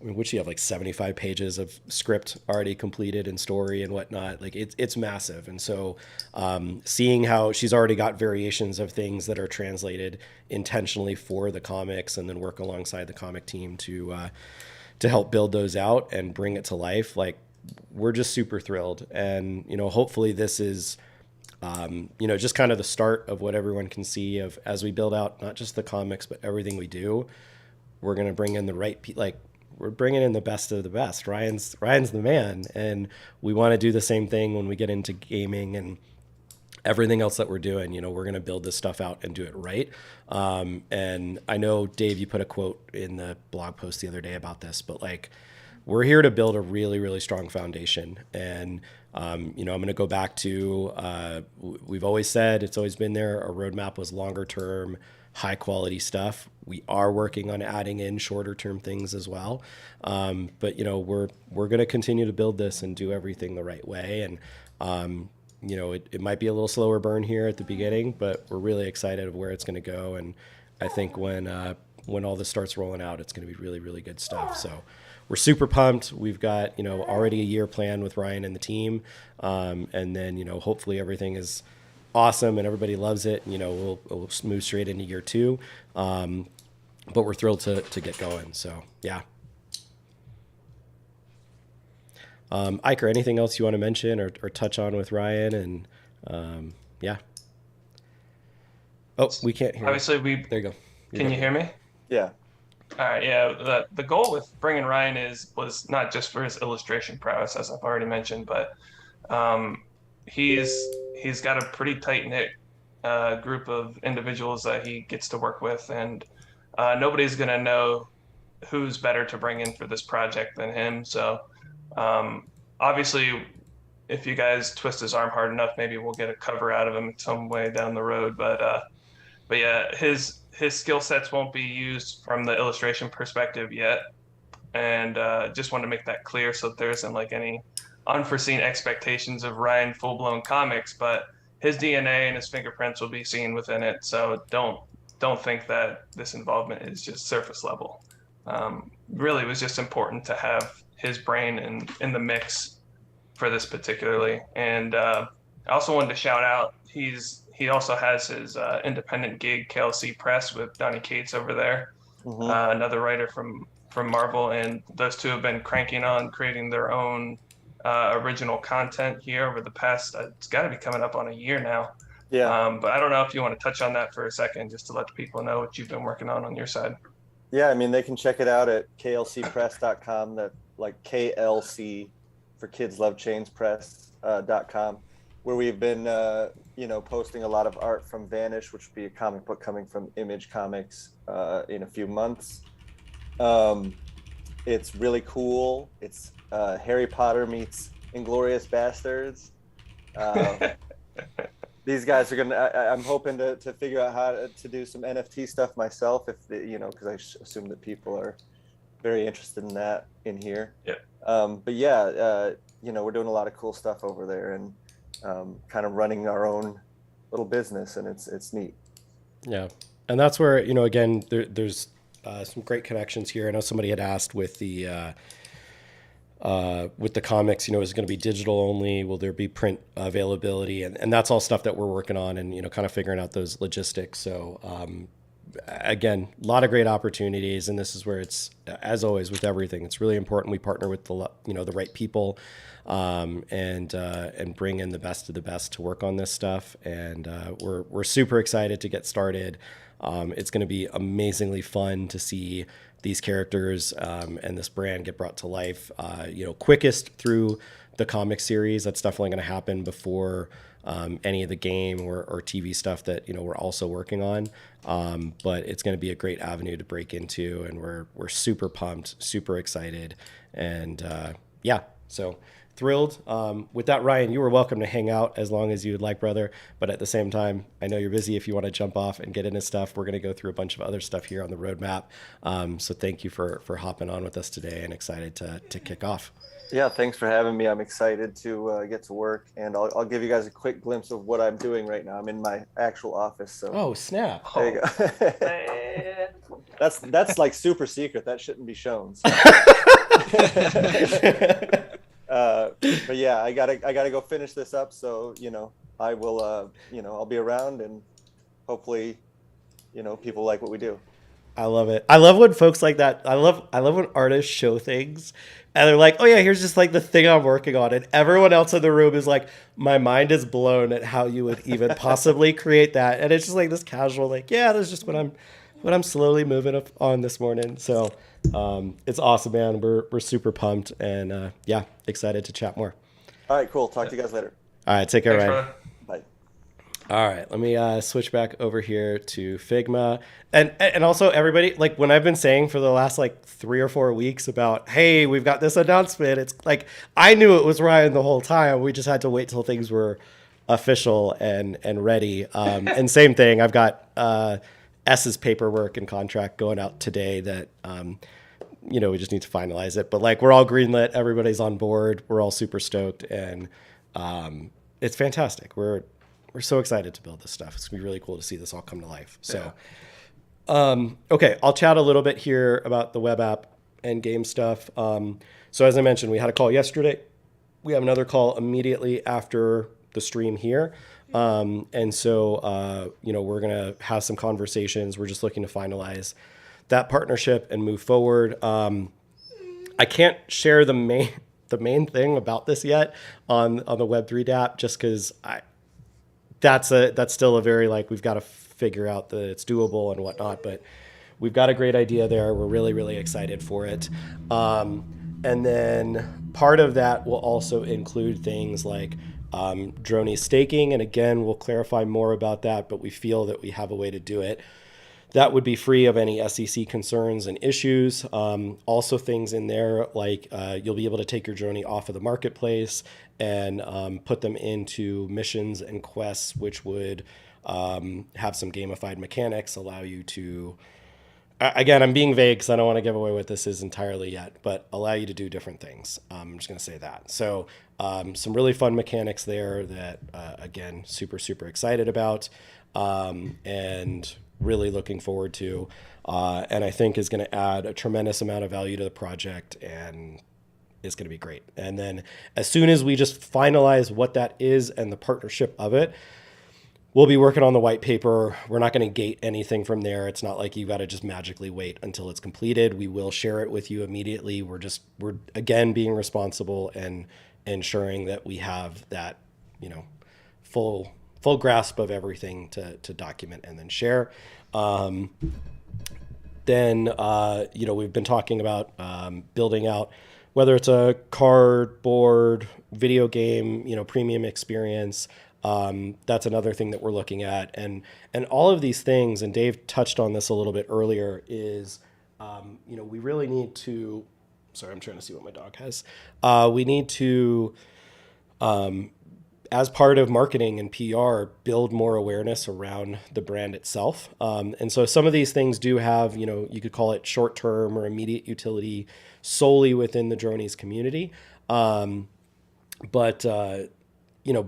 would she have like 75 pages of script already completed and story and whatnot? Like it's massive. And so seeing how she's already got variations of things that are translated intentionally for the comics, and then work alongside the comic team to help build those out and bring it to life. Like we're just super thrilled. And, hopefully this is, just kind of the start of what everyone can see of as we build out, not just the comics, but everything we do. We're going to bring in the right we're bringing in the best of the best. Ryan's the man, and we want to do the same thing when we get into gaming and everything else that we're doing. We're going to build this stuff out and do it right. And I know, Dave, you put a quote in the blog post the other day about this, but like we're here to build a really, really strong foundation. And, I'm going to go back to, we've always said, it's always been there. Our roadmap was longer term, high quality stuff. We are working on adding in shorter term things as well. But, we're going to continue to build this and do everything the right way. And, it might be a little slower burn here at the beginning, but we're really excited of where it's going to go. And I think when all this starts rolling out, it's going to be really, really good stuff. So we're super pumped. We've got, already a year planned with Ryan and the team. And then, hopefully everything is awesome and everybody loves it. We'll move straight into year 2. But we're thrilled to get going. So, yeah. Iker, anything else you want to mention or touch on with Ryan? And yeah. Oh, we can't hear. Obviously, There you go. Can you hear me? Yeah. All right. Yeah. The goal with bringing Ryan was not just for his illustration prowess, as I've already mentioned, but he's got a pretty tight knit group of individuals that he gets to work with, and nobody's gonna know who's better to bring in for this project than him. So obviously, if you guys twist his arm hard enough, maybe we'll get a cover out of him some way down the road. But yeah, his skill sets won't be used from the illustration perspective yet. And just wanted to make that clear so that there isn't like any unforeseen expectations of Ryan full-blown comics, but his DNA and his fingerprints will be seen within it. So don't think that this involvement is just surface level. Really, it was just important to have his brain in the mix for this particularly. And I also wanted to shout out, he also has his independent gig, KLC Press, with Donnie Cates over there, another writer from Marvel, and those two have been cranking on creating their own original content here over the past, it's got to be coming up on a year now. Yeah. But I don't know if you want to touch on that for a second, just to let the people know what you've been working on your side. Yeah, I mean, they can check it out at klcpress.com. That like KLC for Kids Love Chains Press.com, where we've been, posting a lot of art from Vanish, which would be a comic book coming from Image Comics in a few months. It's really cool. It's Harry Potter meets Inglourious Bastards. These guys are I'm hoping to figure out how to do some NFT stuff myself, because I assume that people are very interested in that in here. Yeah. But yeah, we're doing a lot of cool stuff over there, and kind of running our own little business, and it's neat. Yeah. And that's where, again, there's some great connections here. I know somebody had asked with the comics, is it going to be digital only? Will there be print availability? And that's all stuff that we're working on and, kind of figuring out those logistics. So, again, a lot of great opportunities. And this is where it's, as always with everything, it's really important we partner with the right people, and bring in the best of the best to work on this stuff. And we're super excited to get started. It's going to be amazingly fun to see these characters and this brand get brought to life, quickest through the comic series. That's definitely going to happen before any of the game or TV stuff that, we're also working on. But it's going to be a great avenue to break into, and we're super pumped, super excited. And so thrilled. With that, Ryan, you were welcome to hang out as long as you would like, brother. But at the same time, I know you're busy. If you want to jump off and get into stuff, we're going to go through a bunch of other stuff here on the roadmap. So thank you for hopping on with us today, and excited to kick off. Yeah, thanks for having me. I'm excited to get to work, and I'll give you guys a quick glimpse of what I'm doing right now. I'm in my actual office. So. Oh, snap. There you go. That's like super secret. That shouldn't be shown. So. But yeah, I gotta go finish this up. So, I will, I'll be around, and hopefully, people like what we do. I love it. I love when folks like that. I love when artists show things and they're like, oh yeah, here's just like the thing I'm working on. And everyone else in the room is like, my mind is blown at how you would even possibly create that. And it's just like this casual, like, yeah, that's just what I'm slowly moving up on this morning. So it's awesome, man. We're super pumped, and excited to chat more. All right, cool. Talk to you guys later. All right, take care, Thanks, Ryan. brother. Bye. All right, let me switch back over here to Figma, and also everybody, like when I've been saying for the last like 3 or 4 weeks about, hey, we've got this announcement. It's like I knew it was Ryan the whole time. We just had to wait till things were official and ready. And same thing, I've got S's paperwork and contract going out today that we just need to finalize it. But like we're all greenlit, everybody's on board. We're all super stoked, and it's fantastic. We're so excited to build this stuff. It's gonna be really cool to see this all come to life. So, okay, I'll chat a little bit here about the web app and game stuff. So as I mentioned, we had a call yesterday. We have another call immediately after the stream here. And so, we're gonna have some conversations. We're just looking to finalize that partnership and move forward. I can't share the main thing about this yet on the Web3 dApp, just because that's still a very, like, we've got to figure out that it's doable and whatnot, but we've got a great idea there. We're really, really excited for it. And then part of that will also include things like Dronies staking. And again, we'll clarify more about that, but we feel that we have a way to do it that would be free of any SEC concerns and issues. Also things in there like you'll be able to take your Droney off of the marketplace and put them into missions and quests, which would have some gamified mechanics, allow you to, again, I'm being vague because I don't want to give away what this is entirely yet, but allow you to do different things. I'm just going to say that. So some really fun mechanics there that, again, super, super excited about. And really looking forward to, and I think is going to add a tremendous amount of value to the project and is going to be great. And then as soon as we just finalize what that is and the partnership of it, we'll be working on the white paper. We're not going to gate anything from there. It's not like you got to just magically wait until it's completed. We will share it with you immediately. We're again being responsible and ensuring that we have that, full grasp of everything to document and then share. Then, we've been talking about building out, whether it's a cardboard video game, premium experience. That's another thing that we're looking at. And all of these things, and Dave touched on this a little bit earlier, is, we really need to, sorry, I'm trying to see what my dog has. We need to, as part of marketing and PR, build more awareness around the brand itself. And so some of these things do have, you could call it short-term or immediate utility solely within the Dronies community. But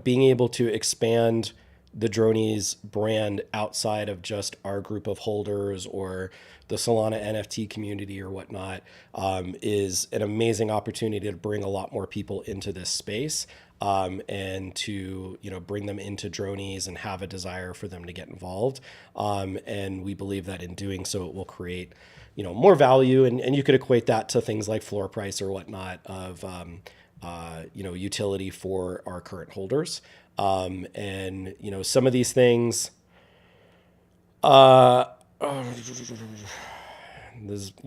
being able to expand the Dronies brand outside of just our group of holders or the Solana NFT community or whatnot is an amazing opportunity to bring a lot more people into this space. And to, bring them into Dronies and have a desire for them to get involved. And we believe that in doing so, it will create, more value. And you could equate that to things like floor price or whatnot of, utility for our current holders. And, some of these things, you're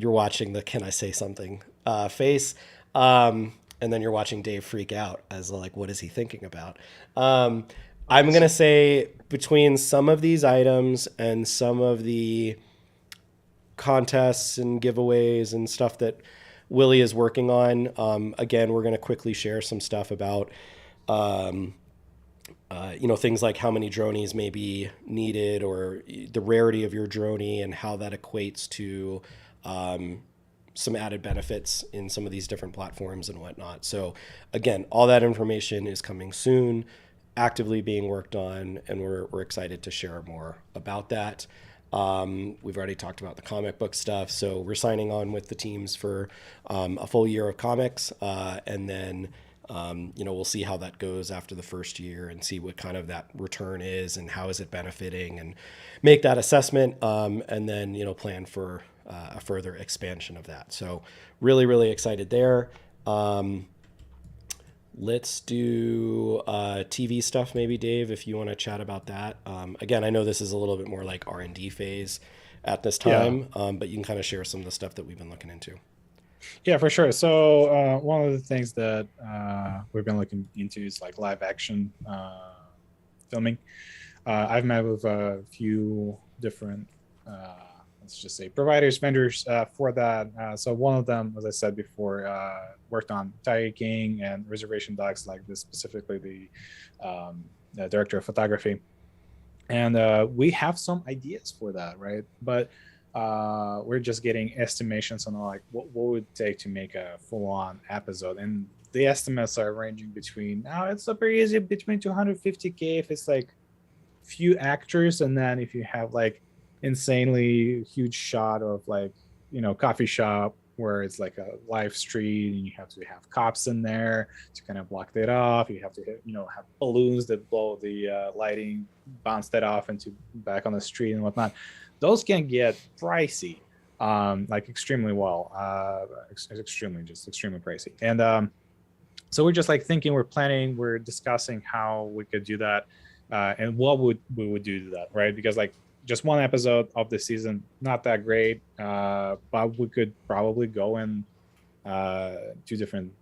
watching the, can I say something, face. And then you're watching Dave freak out as like, what is he thinking about? I'm going to say between some of these items and some of the contests and giveaways and stuff that Willie is working on, again, we're going to quickly share some stuff about, things like how many Dronies may be needed or the rarity of your Droney and how that equates to, some added benefits in some of these different platforms and whatnot. So again, all that information is coming soon, actively being worked on, and we're excited to share more about that. We've already talked about the comic book stuff. So we're signing on with the teams for a full year of comics. And then, we'll see how that goes after the first year and see what kind of that return is and how is it benefiting and make that assessment. And then, plan for a further expansion of that. So really, really excited there. Let's do TV stuff maybe, Dave, if you want to chat about that. Again, I know this is a little bit more like R&D phase at this time, but you can kind of share some of the stuff that we've been looking into. Yeah, for sure. So one of the things that we've been looking into is like live action filming. I've met with a few different, let's just say, providers, vendors for that. So one of them, as I said before, worked on Tiger King and Reservation Dogs, like this specifically the director of photography. And we have some ideas for that, right? But we're just getting estimations on like what would it take to make a full-on episode, and the estimates are ranging between it's super easy between 250K if it's like few actors, and then if you have like insanely huge shot of like coffee shop where it's like a live street and you have to have cops in there to kind of block that off. You have to have balloons that blow the lighting, bounce that off into back on the street and whatnot. Those can get pricey, like extremely extremely pricey. And so we're just like thinking, we're planning, we're discussing how we could do that, and what we would do to that, right? Because like just one episode of the season, not that great, but we could probably go in two different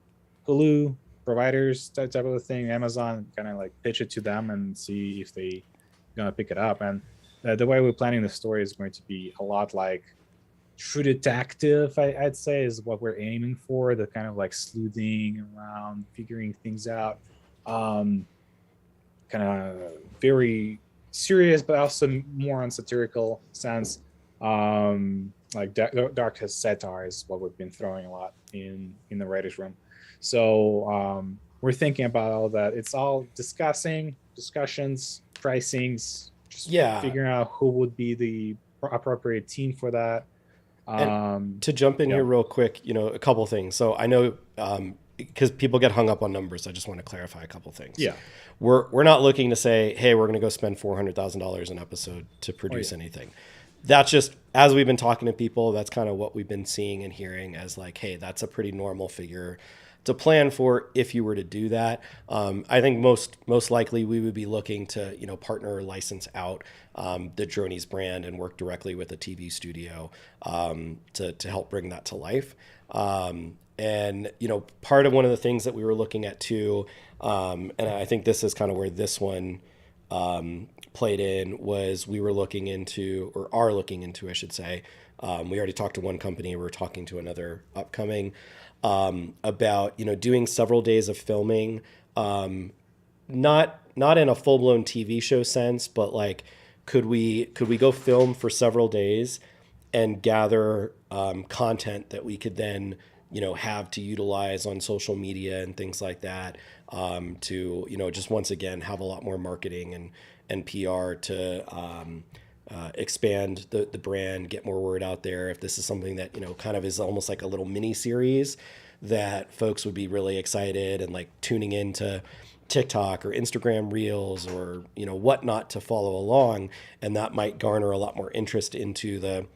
Hulu providers, type of thing, Amazon, kind of like pitch it to them and see if they gonna pick it up. And the way we're planning the story is going to be a lot like True Detective, I'd say, is what we're aiming for. The kind of like sleuthing around, figuring things out, kind of very serious, but also more on satirical sense. Like dark satire is what we've been throwing a lot in the writers' room. So we're thinking about all that. It's all discussions, pricings, just figuring out who would be the appropriate team for that. And to jump in here real quick, a couple things. So I know because people get hung up on numbers, I just want to clarify a couple things. Yeah, we're not looking to say, hey, we're going to go spend $400,000 an episode to produce anything. That's just, as we've been talking to people, that's kind of what we've been seeing and hearing as like, hey, that's a pretty normal figure to plan for if you were to do that. I think most likely we would be looking to partner or license out the Dronies brand and work directly with a TV studio to help bring that to life. And part of one of the things that we were looking at too, and I think this is kind of where this one played in, was we were looking into, or are looking into, I should say. We already talked to one company. We're talking to another upcoming about doing several days of filming, not in a full blown TV show sense, but like could we go film for several days and gather content that we could then have to utilize on social media and things like that, to just once again have a lot more marketing and PR to expand the brand, get more word out there. If this is something that kind of is almost like a little mini series that folks would be really excited and like tuning into TikTok or Instagram Reels or whatnot to follow along, and that might garner a lot more interest into the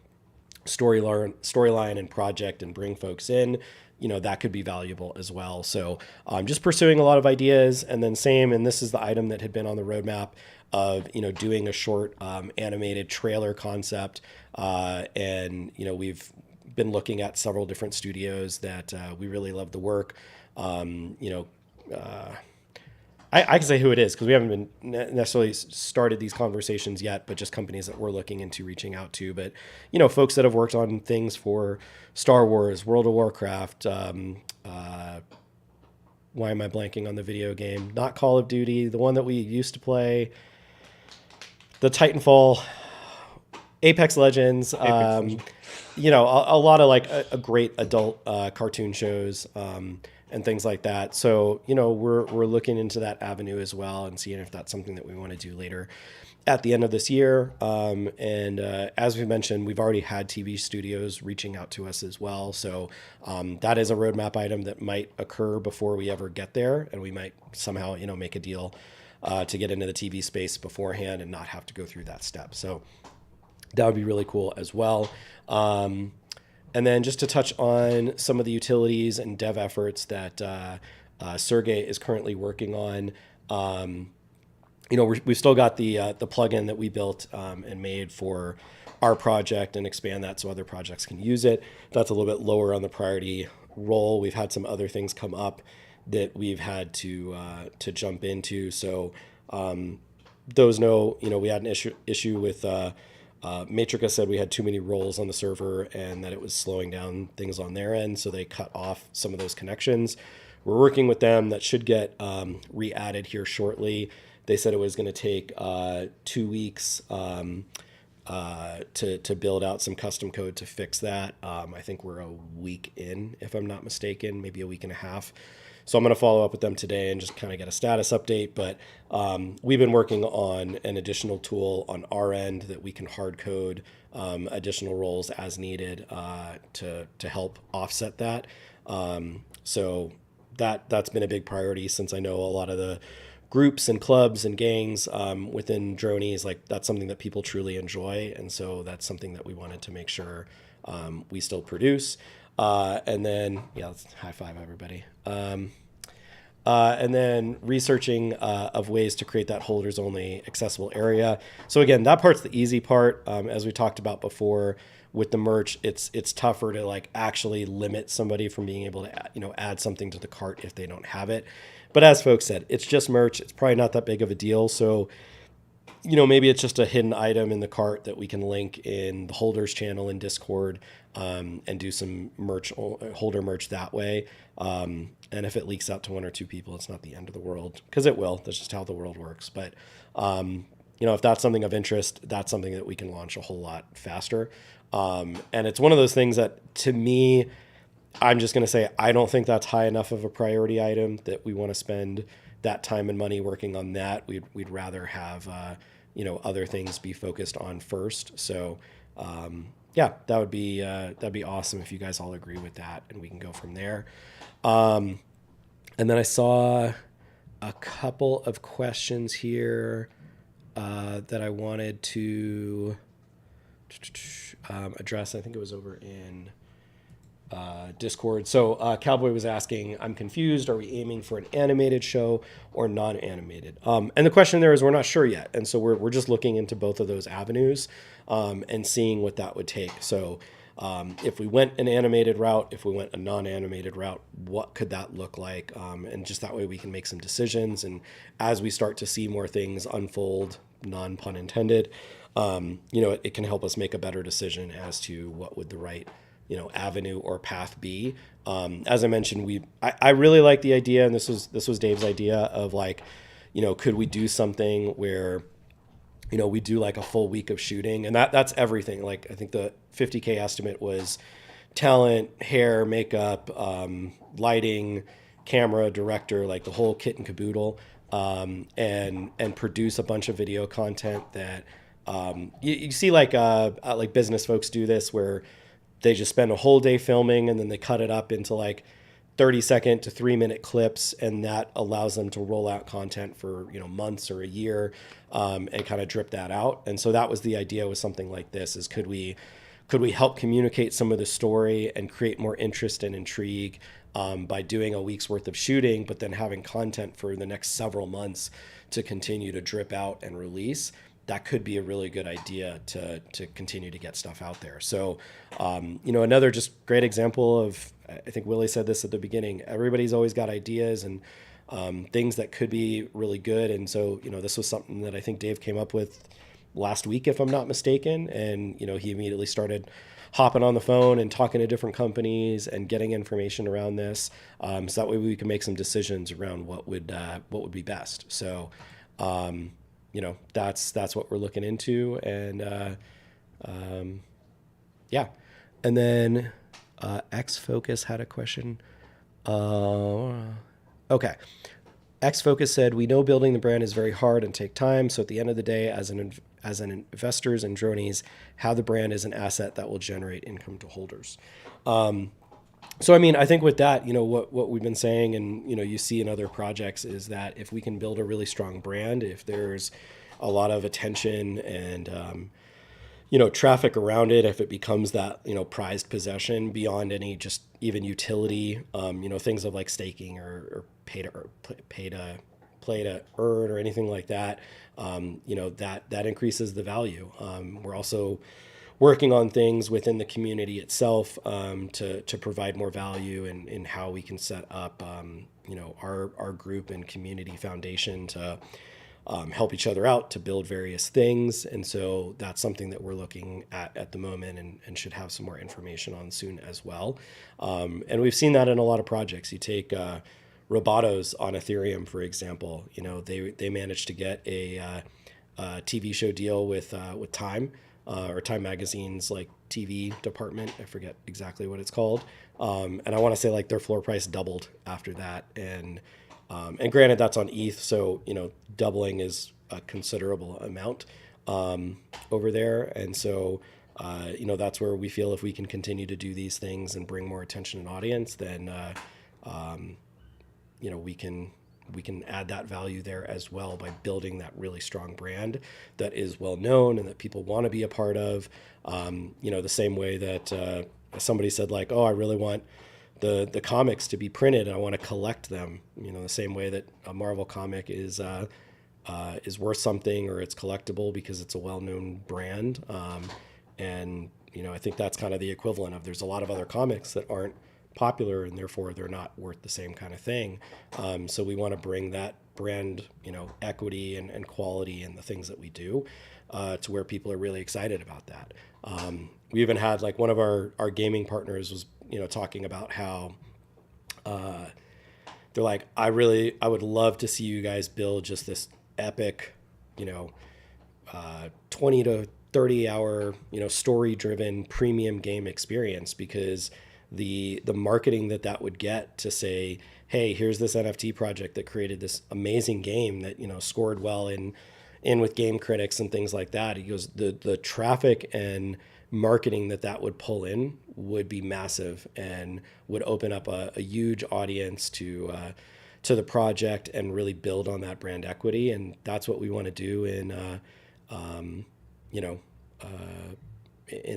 storyline and project and bring folks in. That could be valuable as well. So I'm just pursuing a lot of ideas. And then and this is the item that had been on the roadmap of doing a short animated trailer concept, and we've been looking at several different studios that we really love the work. I can say who it is because we haven't been necessarily started these conversations yet, but just companies that we're looking into reaching out to. But folks that have worked on things for Star Wars, World of Warcraft. Why am I blanking on the video game? Not Call of Duty, the one that we used to play. The Titanfall, Apex Legends. A lot of like a great adult cartoon shows. And things like that. So, we're looking into that avenue as well and seeing if that's something that we want to do later at the end of this year. And as we mentioned, we've already had TV studios reaching out to us as well. So that is a roadmap item that might occur before we ever get there. And we might somehow, make a deal to get into the TV space beforehand and not have to go through that step. So that would be really cool as well. And then just to touch on some of the utilities and dev efforts that Sergey is currently working on. We've still got the plugin that we built and made for our project and expand that so other projects can use it. That's a little bit lower on the priority roll. We've had some other things come up that we've had to jump into. So those know, we had an issue with Matrica said we had too many roles on the server and that it was slowing down things on their end, so they cut off some of those connections. We're working with them. That should get re-added here shortly. They said it was going to take 2 weeks to build out some custom code to fix that. I think we're a week in, if I'm not mistaken, maybe a week and a half. So I'm going to follow up with them today and just kind of get a status update. But we've been working on an additional tool on our end that we can hard code additional roles as needed to help offset that. So that's been a big priority, since I know a lot of the groups and clubs and gangs within Dronies, like that's something that people truly enjoy. And so that's something that we wanted to make sure we still produce. And then, let's high five everybody. And then researching of ways to create that holders only accessible area. So again, that part's the easy part. As we talked about before with the merch, it's tougher to like actually limit somebody from being able to, add something to the cart if they don't have it. But as folks said, it's just merch. It's probably not that big of a deal. So, maybe it's just a hidden item in the cart that we can link in the holders channel in Discord and do some holder merch that way. And if it leaks out to 1 or 2 people, it's not the end of the world, because it will. That's just how the world works. But, if that's something of interest, that's something that we can launch a whole lot faster. And it's one of those things that, to me, I'm just going to say, I don't think that's high enough of a priority item that we want to spend that time and money working on that. We'd rather have, other things be focused on first. So, that'd be awesome if you guys all agree with that, and we can go from there. And then I saw a couple of questions here that I wanted to address. I think it was over in Discord. So Cowboy was asking, I'm confused. Are we aiming for an animated show or non-animated? And the question there is, we're not sure yet. And so we're just looking into both of those avenues and seeing what that would take. So if we went an animated route, if we went a non-animated route, what could that look like? And just that way we can make some decisions. And as we start to see more things unfold, non-pun intended, it can help us make a better decision as to what would the right avenue or path be. As I mentioned, I really like the idea, and this was Dave's idea of like, could we do something where, we do like a full week of shooting, and that's everything. Like, I think the 50K estimate was talent, hair, makeup, lighting, camera, director, like the whole kit and caboodle, and produce a bunch of video content that you see like business folks do this, where they just spend a whole day filming and then they cut it up into like 30-second to 3-minute clips, and that allows them to roll out content for months or a year, and kind of drip that out. And so that was the idea with something like this: is could we help communicate some of the story and create more interest and intrigue by doing a week's worth of shooting, but then having content for the next several months to continue to drip out and release. That could be a really good idea to continue to get stuff out there. So, another just great example of, I think Willie said this at the beginning, everybody's always got ideas and things that could be really good. And so, this was something that I think Dave came up with last week, if I'm not mistaken. And, he immediately started hopping on the phone and talking to different companies and getting information around this. So that way we can make some decisions around what would be best. So, that's what we're looking into. And, And then, X Focus had a question. Okay. X Focus said, we know building the brand is very hard and take time. So at the end of the day, as an investors in Dronies, how the brand is an asset that will generate income to holders. So, I think with that, what we've been saying, and, you see in other projects, is that if we can build a really strong brand, if there's a lot of attention and, traffic around it, if it becomes that, prized possession beyond any just even utility, things of like staking or pay to earn or anything like that, that increases the value. We're also working on things within the community itself to provide more value in how we can set up, our group and community foundation to help each other out to build various things. And so that's something that we're looking at the moment, and should have some more information on soon as well. And we've seen that in a lot of projects. You take Robotos on Ethereum, for example. They managed to get a TV show deal with Time, or Time Magazine's like TV department. I forget exactly what it's called. And I want to say like their floor price doubled after that. And granted, that's on ETH, so doubling is a considerable amount over there. And so that's where we feel if we can continue to do these things and bring more attention and audience, then we can add that value there as well by building that really strong brand that is well known and that people want to be a part of. The same way that somebody said like, oh, I really want the comics to be printed and I want to collect them. The same way that a Marvel comic is worth something, or it's collectible because it's a well-known brand. I think that's kind of the equivalent of, there's a lot of other comics that aren't popular and therefore they're not worth the same kind of thing. So we want to bring that brand, equity and quality in the things that we do to where people are really excited about that. We even had like one of our gaming partners was, talking about how they're like, I would love to see you guys build just this epic, 20 to 30 hour, story driven premium game experience, because the marketing that would get to say, hey, here's this NFT project that created this amazing game that, scored well in with game critics and things like that. He goes, the traffic and marketing that would pull in would be massive and would open up a huge audience to the project and really build on that brand equity. And that's what we want to do in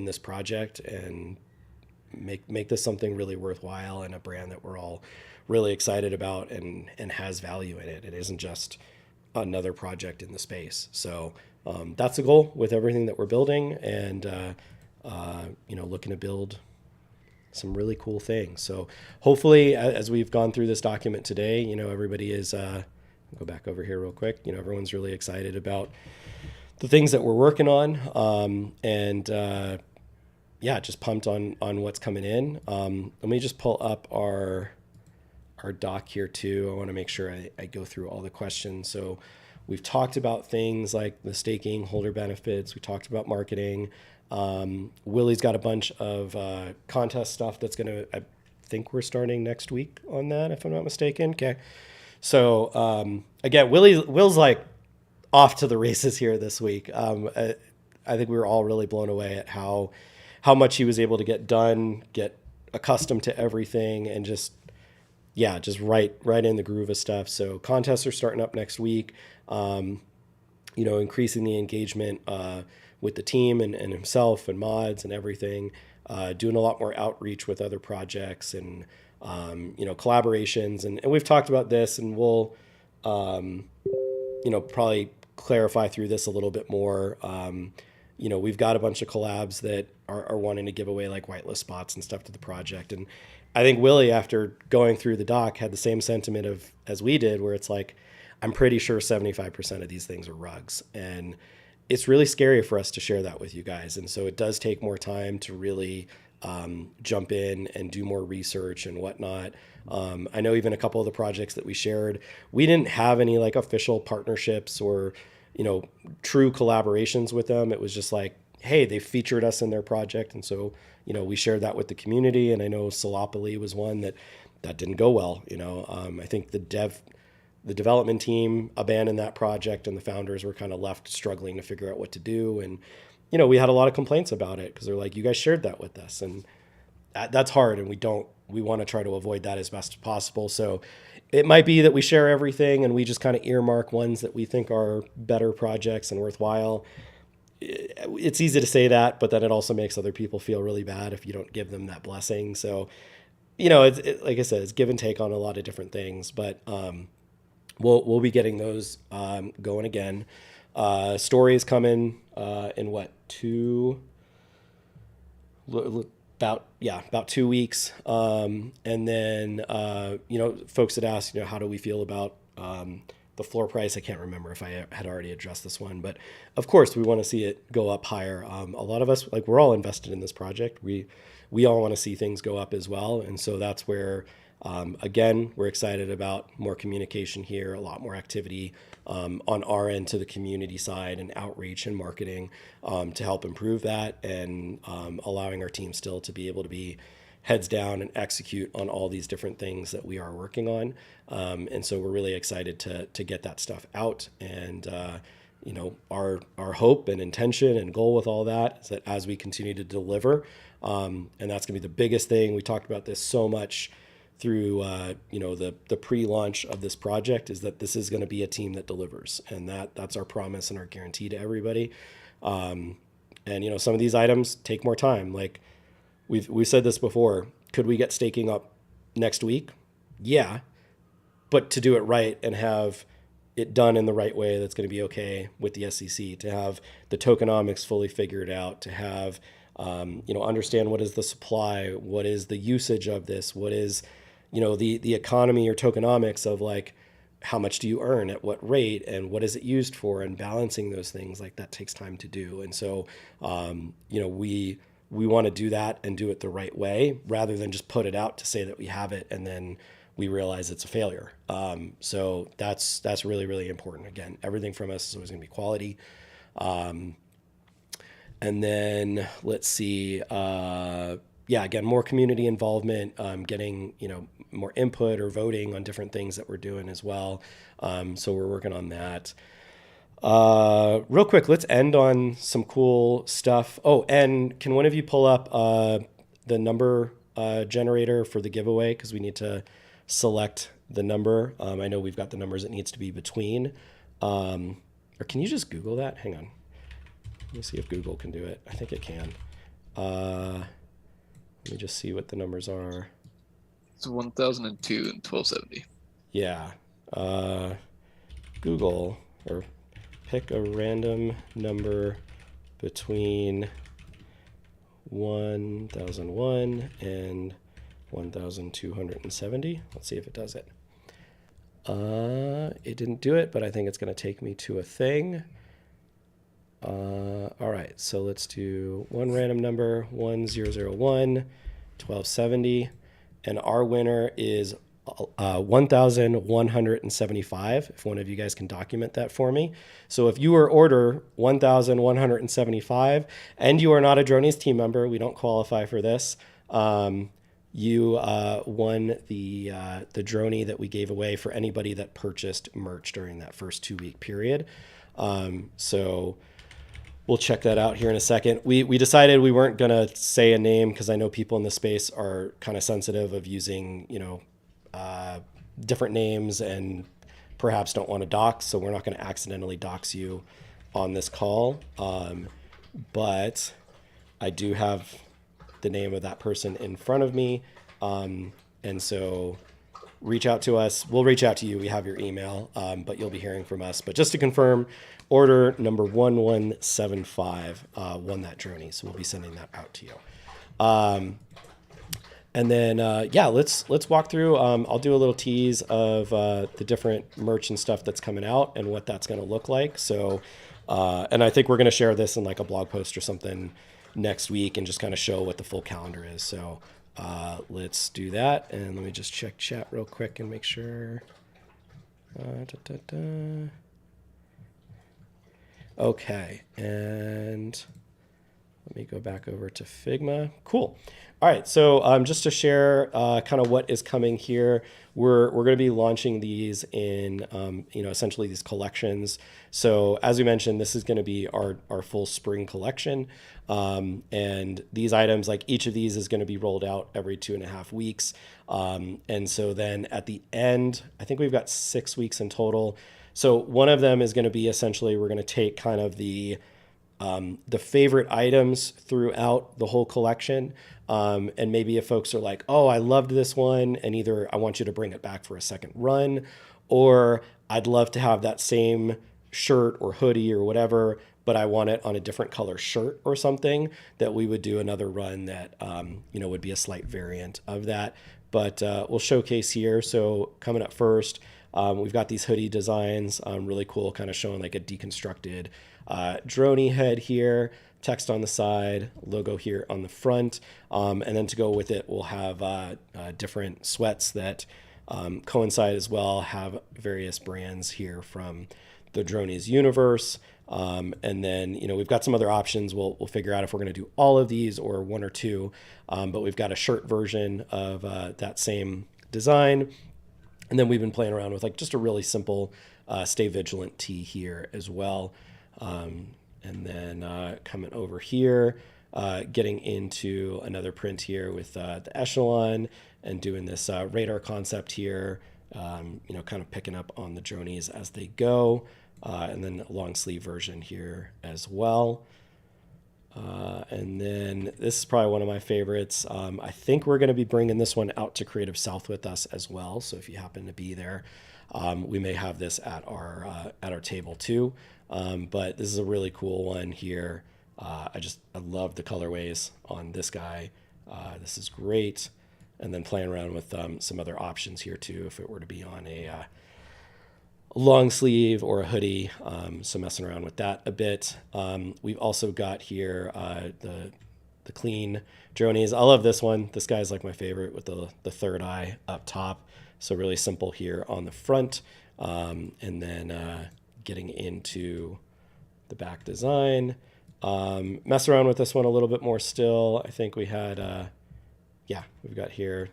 this project, and make this something really worthwhile and a brand that we're all really excited about and has value in it. It isn't just another project in the space. So that's the goal with everything that we're building, and looking to build some really cool things. So hopefully, as we've gone through this document today, everybody is, I'll go back over here real quick. Everyone's really excited about the things that we're working on, just pumped on what's coming in. Let me just pull up our doc here too. I want to make sure I go through all the questions. So we've talked about things like the staking, holder benefits. We talked about marketing. Willie's got a bunch of contest stuff that's going to, I think we're starting next week on that, if I'm not mistaken. Okay. So again, Will's like off to the races here this week. I think we were all really blown away at how much he was able to get done, get accustomed to everything, and just right in the groove of stuff. So contests are starting up next week. Increasing the engagement with the team and himself and mods and everything. Doing a lot more outreach with other projects and collaborations. And we've talked about this, and we'll probably clarify through this a little bit more. We've got a bunch of collabs that are wanting to give away like whitelist spots and stuff to the project. And I think Willie, after going through the doc, had the same sentiment as we did, where it's like, I'm pretty sure 75% of these things are rugs. And it's really scary for us to share that with you guys. And so it does take more time to really jump in and do more research and whatnot. I know even a couple of the projects that we shared, we didn't have any like official partnerships or, true collaborations with them. It was just like, hey, they featured us in their project. And so, we shared that with the community. And I know Salopoly was one that didn't go well. I think the development team abandoned that project, and the founders were kind of left struggling to figure out what to do. And, we had a lot of complaints about it because they're like, you guys shared that with us. And that's hard. And we want to try to avoid that as best as possible. So it might be that we share everything and we just kind of earmark ones that we think are better projects and worthwhile. It's easy to say that, but then it also makes other people feel really bad if you don't give them that blessing. So, it's like I said, it's give and take on a lot of different things, but, we'll be getting those going again. Stories coming in about 2 weeks. And then folks had asked, how do we feel about the floor price. I can't remember if I had already addressed this one, but of course we want to see it go up higher. A lot of us, like, we're all invested in this project. We all want to see things go up as well. And so that's where, again, we're excited about more communication here, a lot more activity on our end to the community side and outreach and marketing to help improve that, and allowing our team still to be able to be heads down and execute on all these different things that we are working on. And so we're really excited to get that stuff out. And, our hope and intention and goal with all that is that as we continue to deliver, and that's going to be the biggest thing. We talked about this so much through, the pre-launch of this project, is that this is going to be a team that delivers. And that's our promise and our guarantee to everybody. And, some of these items take more time. Like, we've said this before. Could we get staking up next week? Yeah. But to do it right and have it done in the right way, that's going to be okay with the SEC, to have the tokenomics fully figured out, to have, understand what is the supply, what is the usage of this, what is, the economy or tokenomics of, like, how much do you earn at what rate and what is it used for, and balancing those things, like, that takes time to do. And so, we want to do that and do it the right way, rather than just put it out to say that we have it and then we realize it's a failure. So that's really, really important. Again, everything from us is always going to be quality. And then let's see, again, more community involvement, getting, more input or voting on different things that we're doing as well. So we're working on that. Real quick, let's end on some cool stuff. Oh, and can one of you pull up the number generator for the giveaway? Because we need to select the number. I know we've got the numbers it needs to be between. Or can you just Google that? Hang on. Let me see if Google can do it. I think it can. Let me just see what the numbers are. It's 1002 and 1270. Yeah. Google, or pick a random number between 1001 and 1270. Let's see if it does it. It didn't do it, but I think it's going to take me to a thing. All right, so let's do one random number, 1001, 1270, and our winner is 1,175, if one of you guys can document that for me. So if you are order 1,175 and you are not a Dronies team member, we don't qualify for this. You won the Droney that we gave away for anybody that purchased merch during that first 2-week period. So we'll check that out here in a second. We decided we weren't going to say a name because I know people in the space are kind of sensitive of using, different names and perhaps don't want to dox. So we're not going to accidentally dox you on this call. But I do have the name of that person in front of me. And so reach out to us. We'll reach out to you. We have your email, but you'll be hearing from us. But just to confirm, order number 1175 won that Droney. So we'll be sending that out to you. And then, let's walk through. I'll do a little tease of the different merch and stuff that's coming out and what that's going to look like. So, and I think we're going to share this in like a blog post or something next week and just kind of show what the full calendar is. So let's do that. And let me just check chat real quick and make sure. Okay. And let me go back over to Figma. Cool. All right, so just to share kind of what is coming here, we're going to be launching these in, essentially these collections. So as we mentioned, this is going to be our full spring collection. And these items, like each of these is going to be rolled out every 2.5 weeks. And so then at the end, I think we've got 6 weeks in total. So one of them is going to be essentially, we're going to take kind of the favorite items throughout the whole collection. And maybe if folks are like, oh, I loved this one, and either I want you to bring it back for a second run, or I'd love to have that same shirt or hoodie or whatever, but I want it on a different color shirt or something, that we would do another run that, would be a slight variant of that. But we'll showcase here. So coming up first, We've got these hoodie designs, really cool, kind of showing like a deconstructed Droney head here, text on the side, logo here on the front. And then to go with it, we'll have different sweats that coincide as well, have various brands here from the Dronies universe. And then, we've got some other options. We'll figure out if we're going to do all of these or one or two. But we've got a shirt version of that same design. And then we've been playing around with like just a really simple Stay Vigilant tee here as well. And then coming over here, getting into another print here with the echelon and doing this radar concept here, kind of picking up on the Dronies as they go. And then a long sleeve version here as well. And then this is probably one of my favorites. I think we're going to be bringing this one out to Creative South with us as well. So if you happen to be there, we may have this at our table too. But this is a really cool one here. I love the colorways on this guy. This is great. And then playing around with some other options here too, if it were to be on a long sleeve or a hoodie. So messing around with that a bit. We've also got here the clean Dronies. I love this one. This guy's like my favorite with the third eye up top. So really simple here on the front. And then getting into the back design. Mess around with this one a little bit more still. I think we had, we've got here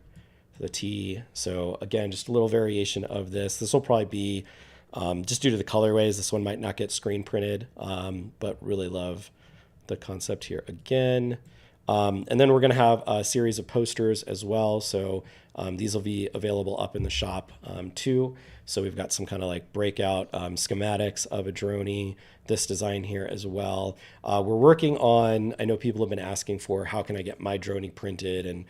the T. So again, just a little variation of this. This will probably be just due to the colorways. This one might not get screen printed, but really love the concept here again. And then we're going to have a series of posters as well. So these will be available up in the shop too. So we've got some kind of like breakout schematics of a Droney, this design here as well. We're working on, I know people have been asking for how can I get my Droney printed and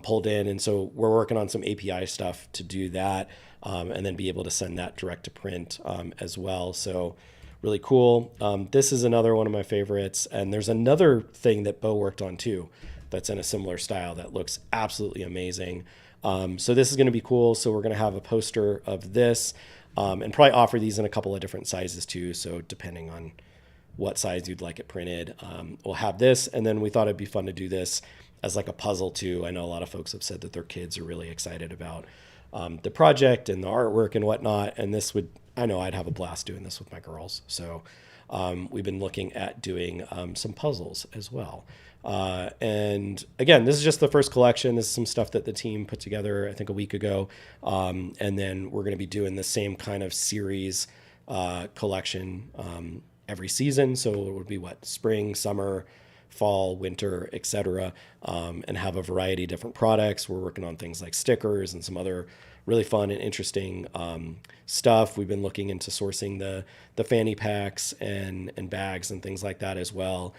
pulled in. And so we're working on some API stuff to do that and then be able to send that direct to print as well. So really cool. This is another one of my favorites. And there's another thing that Bo worked on too that's in a similar style that looks absolutely amazing. So this is going to be cool. So we're going to have a poster of this and probably offer these in a couple of different sizes too. So depending on what size you'd like it printed, we'll have this. And then we thought it'd be fun to do this as like a puzzle too. I know a lot of folks have said that their kids are really excited about the project and the artwork and whatnot. And this would, I know I'd have a blast doing this with my girls. So we've been looking at doing some puzzles as well. And again, this is just the first collection. This is some stuff that the team put together, I think a week ago. And then we're going to be doing the same kind of series collection every season. So it would be spring, summer, fall, winter, etc., and have a variety of different products. We're working on things like stickers and some other really fun and interesting stuff. We've been looking into sourcing the fanny packs and bags and things like that as well.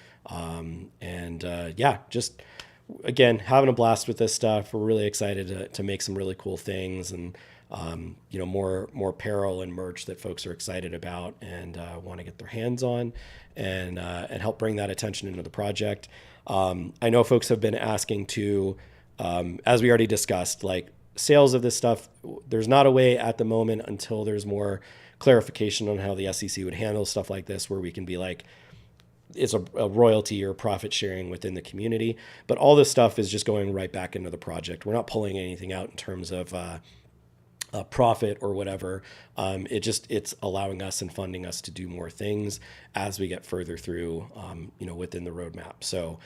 Just again, having a blast with this stuff. We're really excited to make some really cool things and more apparel and merch that folks are excited about and want to get their hands on and help bring that attention into the project. I know folks have been asking to, as we already discussed, like sales of this stuff, there's not a way at the moment until there's more clarification on how the SEC would handle stuff like this, where we can be like, it's a royalty or profit sharing within the community. But all this stuff is just going right back into the project. We're not pulling anything out in terms of profit or whatever. It's allowing us and funding us to do more things as we get further through, within the roadmap. So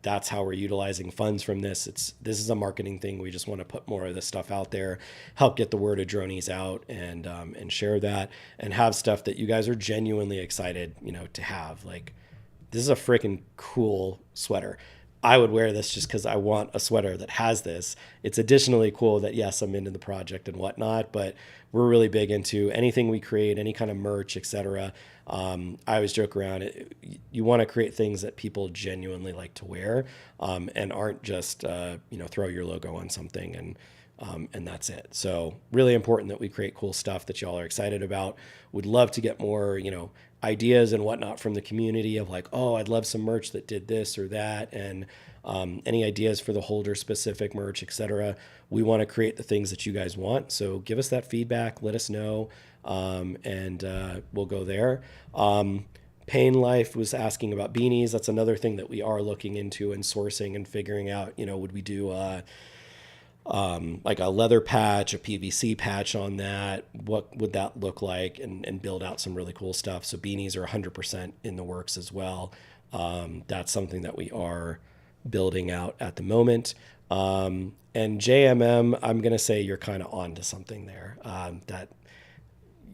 that's how we're utilizing funds from this. This is a marketing thing. We just want to put more of this stuff out there, help get the word of Dronies out and share that and have stuff that you guys are genuinely excited, to have. Like, this is a freaking cool sweater. I would wear this just because I want a sweater that has this. It's additionally cool that, yes, I'm into the project and whatnot, but we're really big into anything we create, any kind of merch, etc. I always joke around it. You want to create things that people genuinely like to wear and aren't just, throw your logo on something and that's it. So really important that we create cool stuff that y'all are excited about. Would love to get more, ideas and whatnot from the community of like, oh, I'd love some merch that did this or that. And any ideas for the holder specific merch, etc. We want to create the things that you guys want. So give us that feedback, let us know, and we'll go there. Pain Life was asking about beanies. That's another thing that we are looking into and sourcing and figuring out, would we do like a leather patch, a PVC patch on that? What would that look like? And build out some really cool stuff. So beanies are 100% in the works as well. That's something that we are building out at the moment. And JMM, I'm going to say you're kind of on to something there. That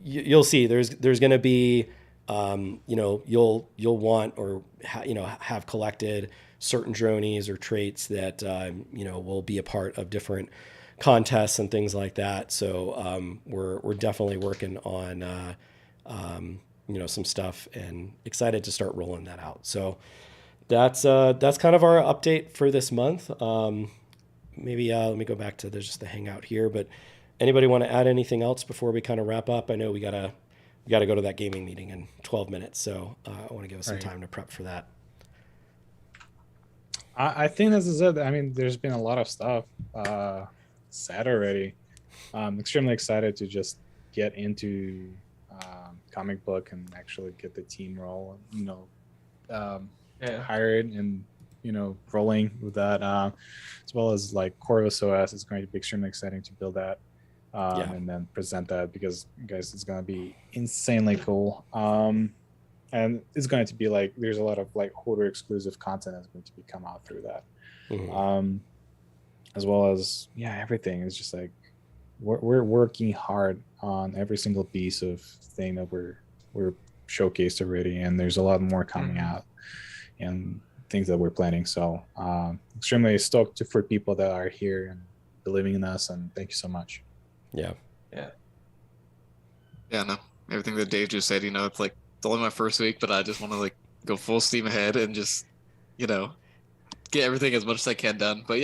you'll see there's going to be, you'll want or have collected certain dronies or traits that will be a part of different contests and things like that. So we're definitely working on some stuff and excited to start rolling that out. So that's kind of our update for this month. Maybe let me go back to just the hangout here. But anybody want to add anything else before we kind of wrap up? I know we gotta go to that gaming meeting in 12 minutes, so I want to give us some time to prep for that. I think this is it. I mean, there's been a lot of stuff said already. I'm extremely excited to just get into comic book and actually get the team roll, hired and rolling with that, as well as like Corvus OS. It's going to be extremely exciting to build that and then present that, because guys, it's going to be insanely cool. And it's going to be like, there's a lot of like holder exclusive content that's going to be come out through that. Mm-hmm. As well as everything is just like we're working hard on every single piece of thing that we're showcased already, and there's a lot more coming out and things that we're planning. So extremely stoked for people that are here and believing in us, and thank you so much. No, everything that Dave just said, it's like it's only my first week, but I just want to like go full steam ahead and just get everything as much as I can done. But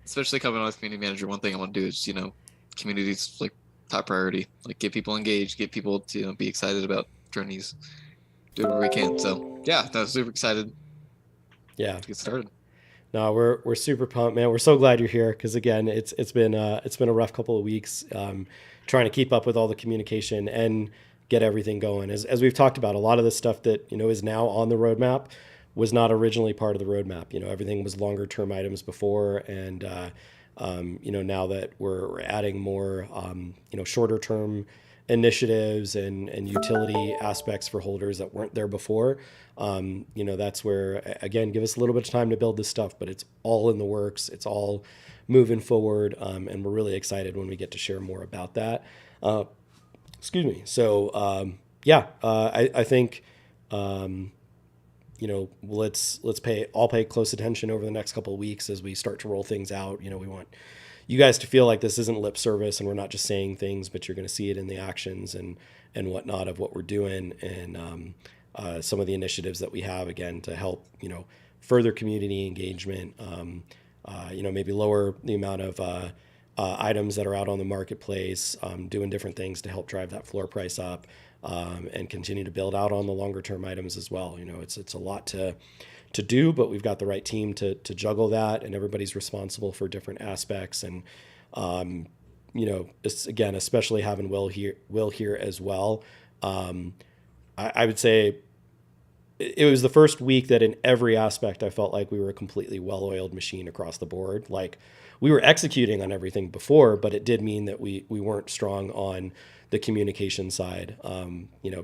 especially coming on as community manager, one thing I want to do is community's like top priority, like get people engaged, get people to be excited about Dronies, do whatever we can. So super excited to get started. No, we're super pumped, man. We're so glad you're here, because again, it's been a rough couple of weeks trying to keep up with all the communication and get everything going. As we've talked about, a lot of the stuff that is now on the roadmap was not originally part of the roadmap. Everything was longer term items before, and now that we're adding more shorter term initiatives and utility aspects for holders that weren't there before, that's where, again, give us a little bit of time to build this stuff, but it's all in the works. It's all moving forward, and we're really excited when we get to share more about that. Excuse me. So I think let's pay close attention over the next couple of weeks as we start to roll things out. We want you guys to feel like this isn't lip service and we're not just saying things, but you're going to see it in the actions and whatnot of what we're doing, and some of the initiatives that we have, again, to help further community engagement. Maybe lower the amount of items that are out on the marketplace, doing different things to help drive that floor price up, and continue to build out on the longer term items as well. It's a lot to do, but we've got the right team to juggle that, and everybody's responsible for different aspects. And it's, again, especially having Will here as well. I would say it was the first week that in every aspect I felt like we were a completely well-oiled machine across the board. Like, we were executing on everything before, but it did mean that we weren't strong on the communication side,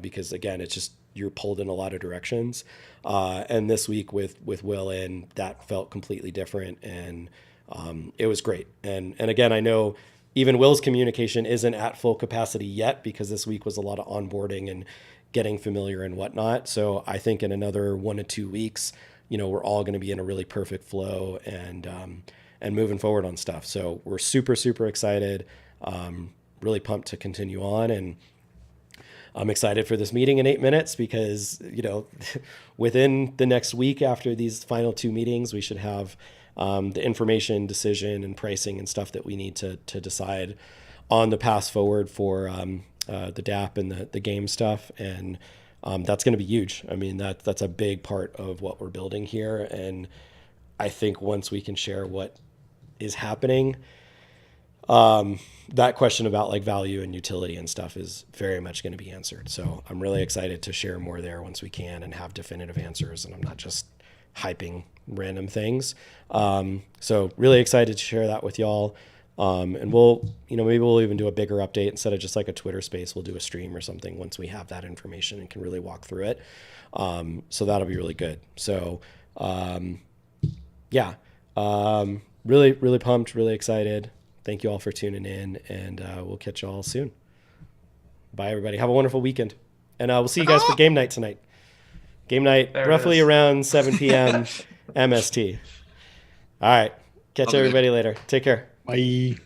because, again, it's just you're pulled in a lot of directions. And this week with Will in, that felt completely different, and it was great. And again, I know even Will's communication isn't at full capacity yet, because this week was a lot of onboarding and getting familiar and whatnot. So I think in another 1 to 2 weeks, we're all going to be in a really perfect flow and moving forward on stuff. So we're super, super excited. Really pumped to continue on, and I'm excited for this meeting in 8 minutes, because within the next week after these final 2 meetings, we should have the information, decision, and pricing and stuff that we need to decide on the path forward for the DAP and the game stuff. And that's going to be huge. I mean, that's a big part of what we're building here, and I think once we can share what is happening, that question about like value and utility and stuff is very much going to be answered. So I'm really excited to share more there once we can and have definitive answers, and I'm not just hyping random things. So really excited to share that with y'all. And we'll, maybe we'll even do a bigger update instead of just like a Twitter space. We'll do a stream or something once we have that information and can really walk through it. So that'll be really good. So, really, really pumped, really excited. Thank you all for tuning in, and we'll catch you all soon. Bye, everybody. Have a wonderful weekend. And we'll see you guys for game night tonight. Game night, There it roughly is. around 7 p.m. MST. All right. Catch I'll be everybody later. Take care. Bye.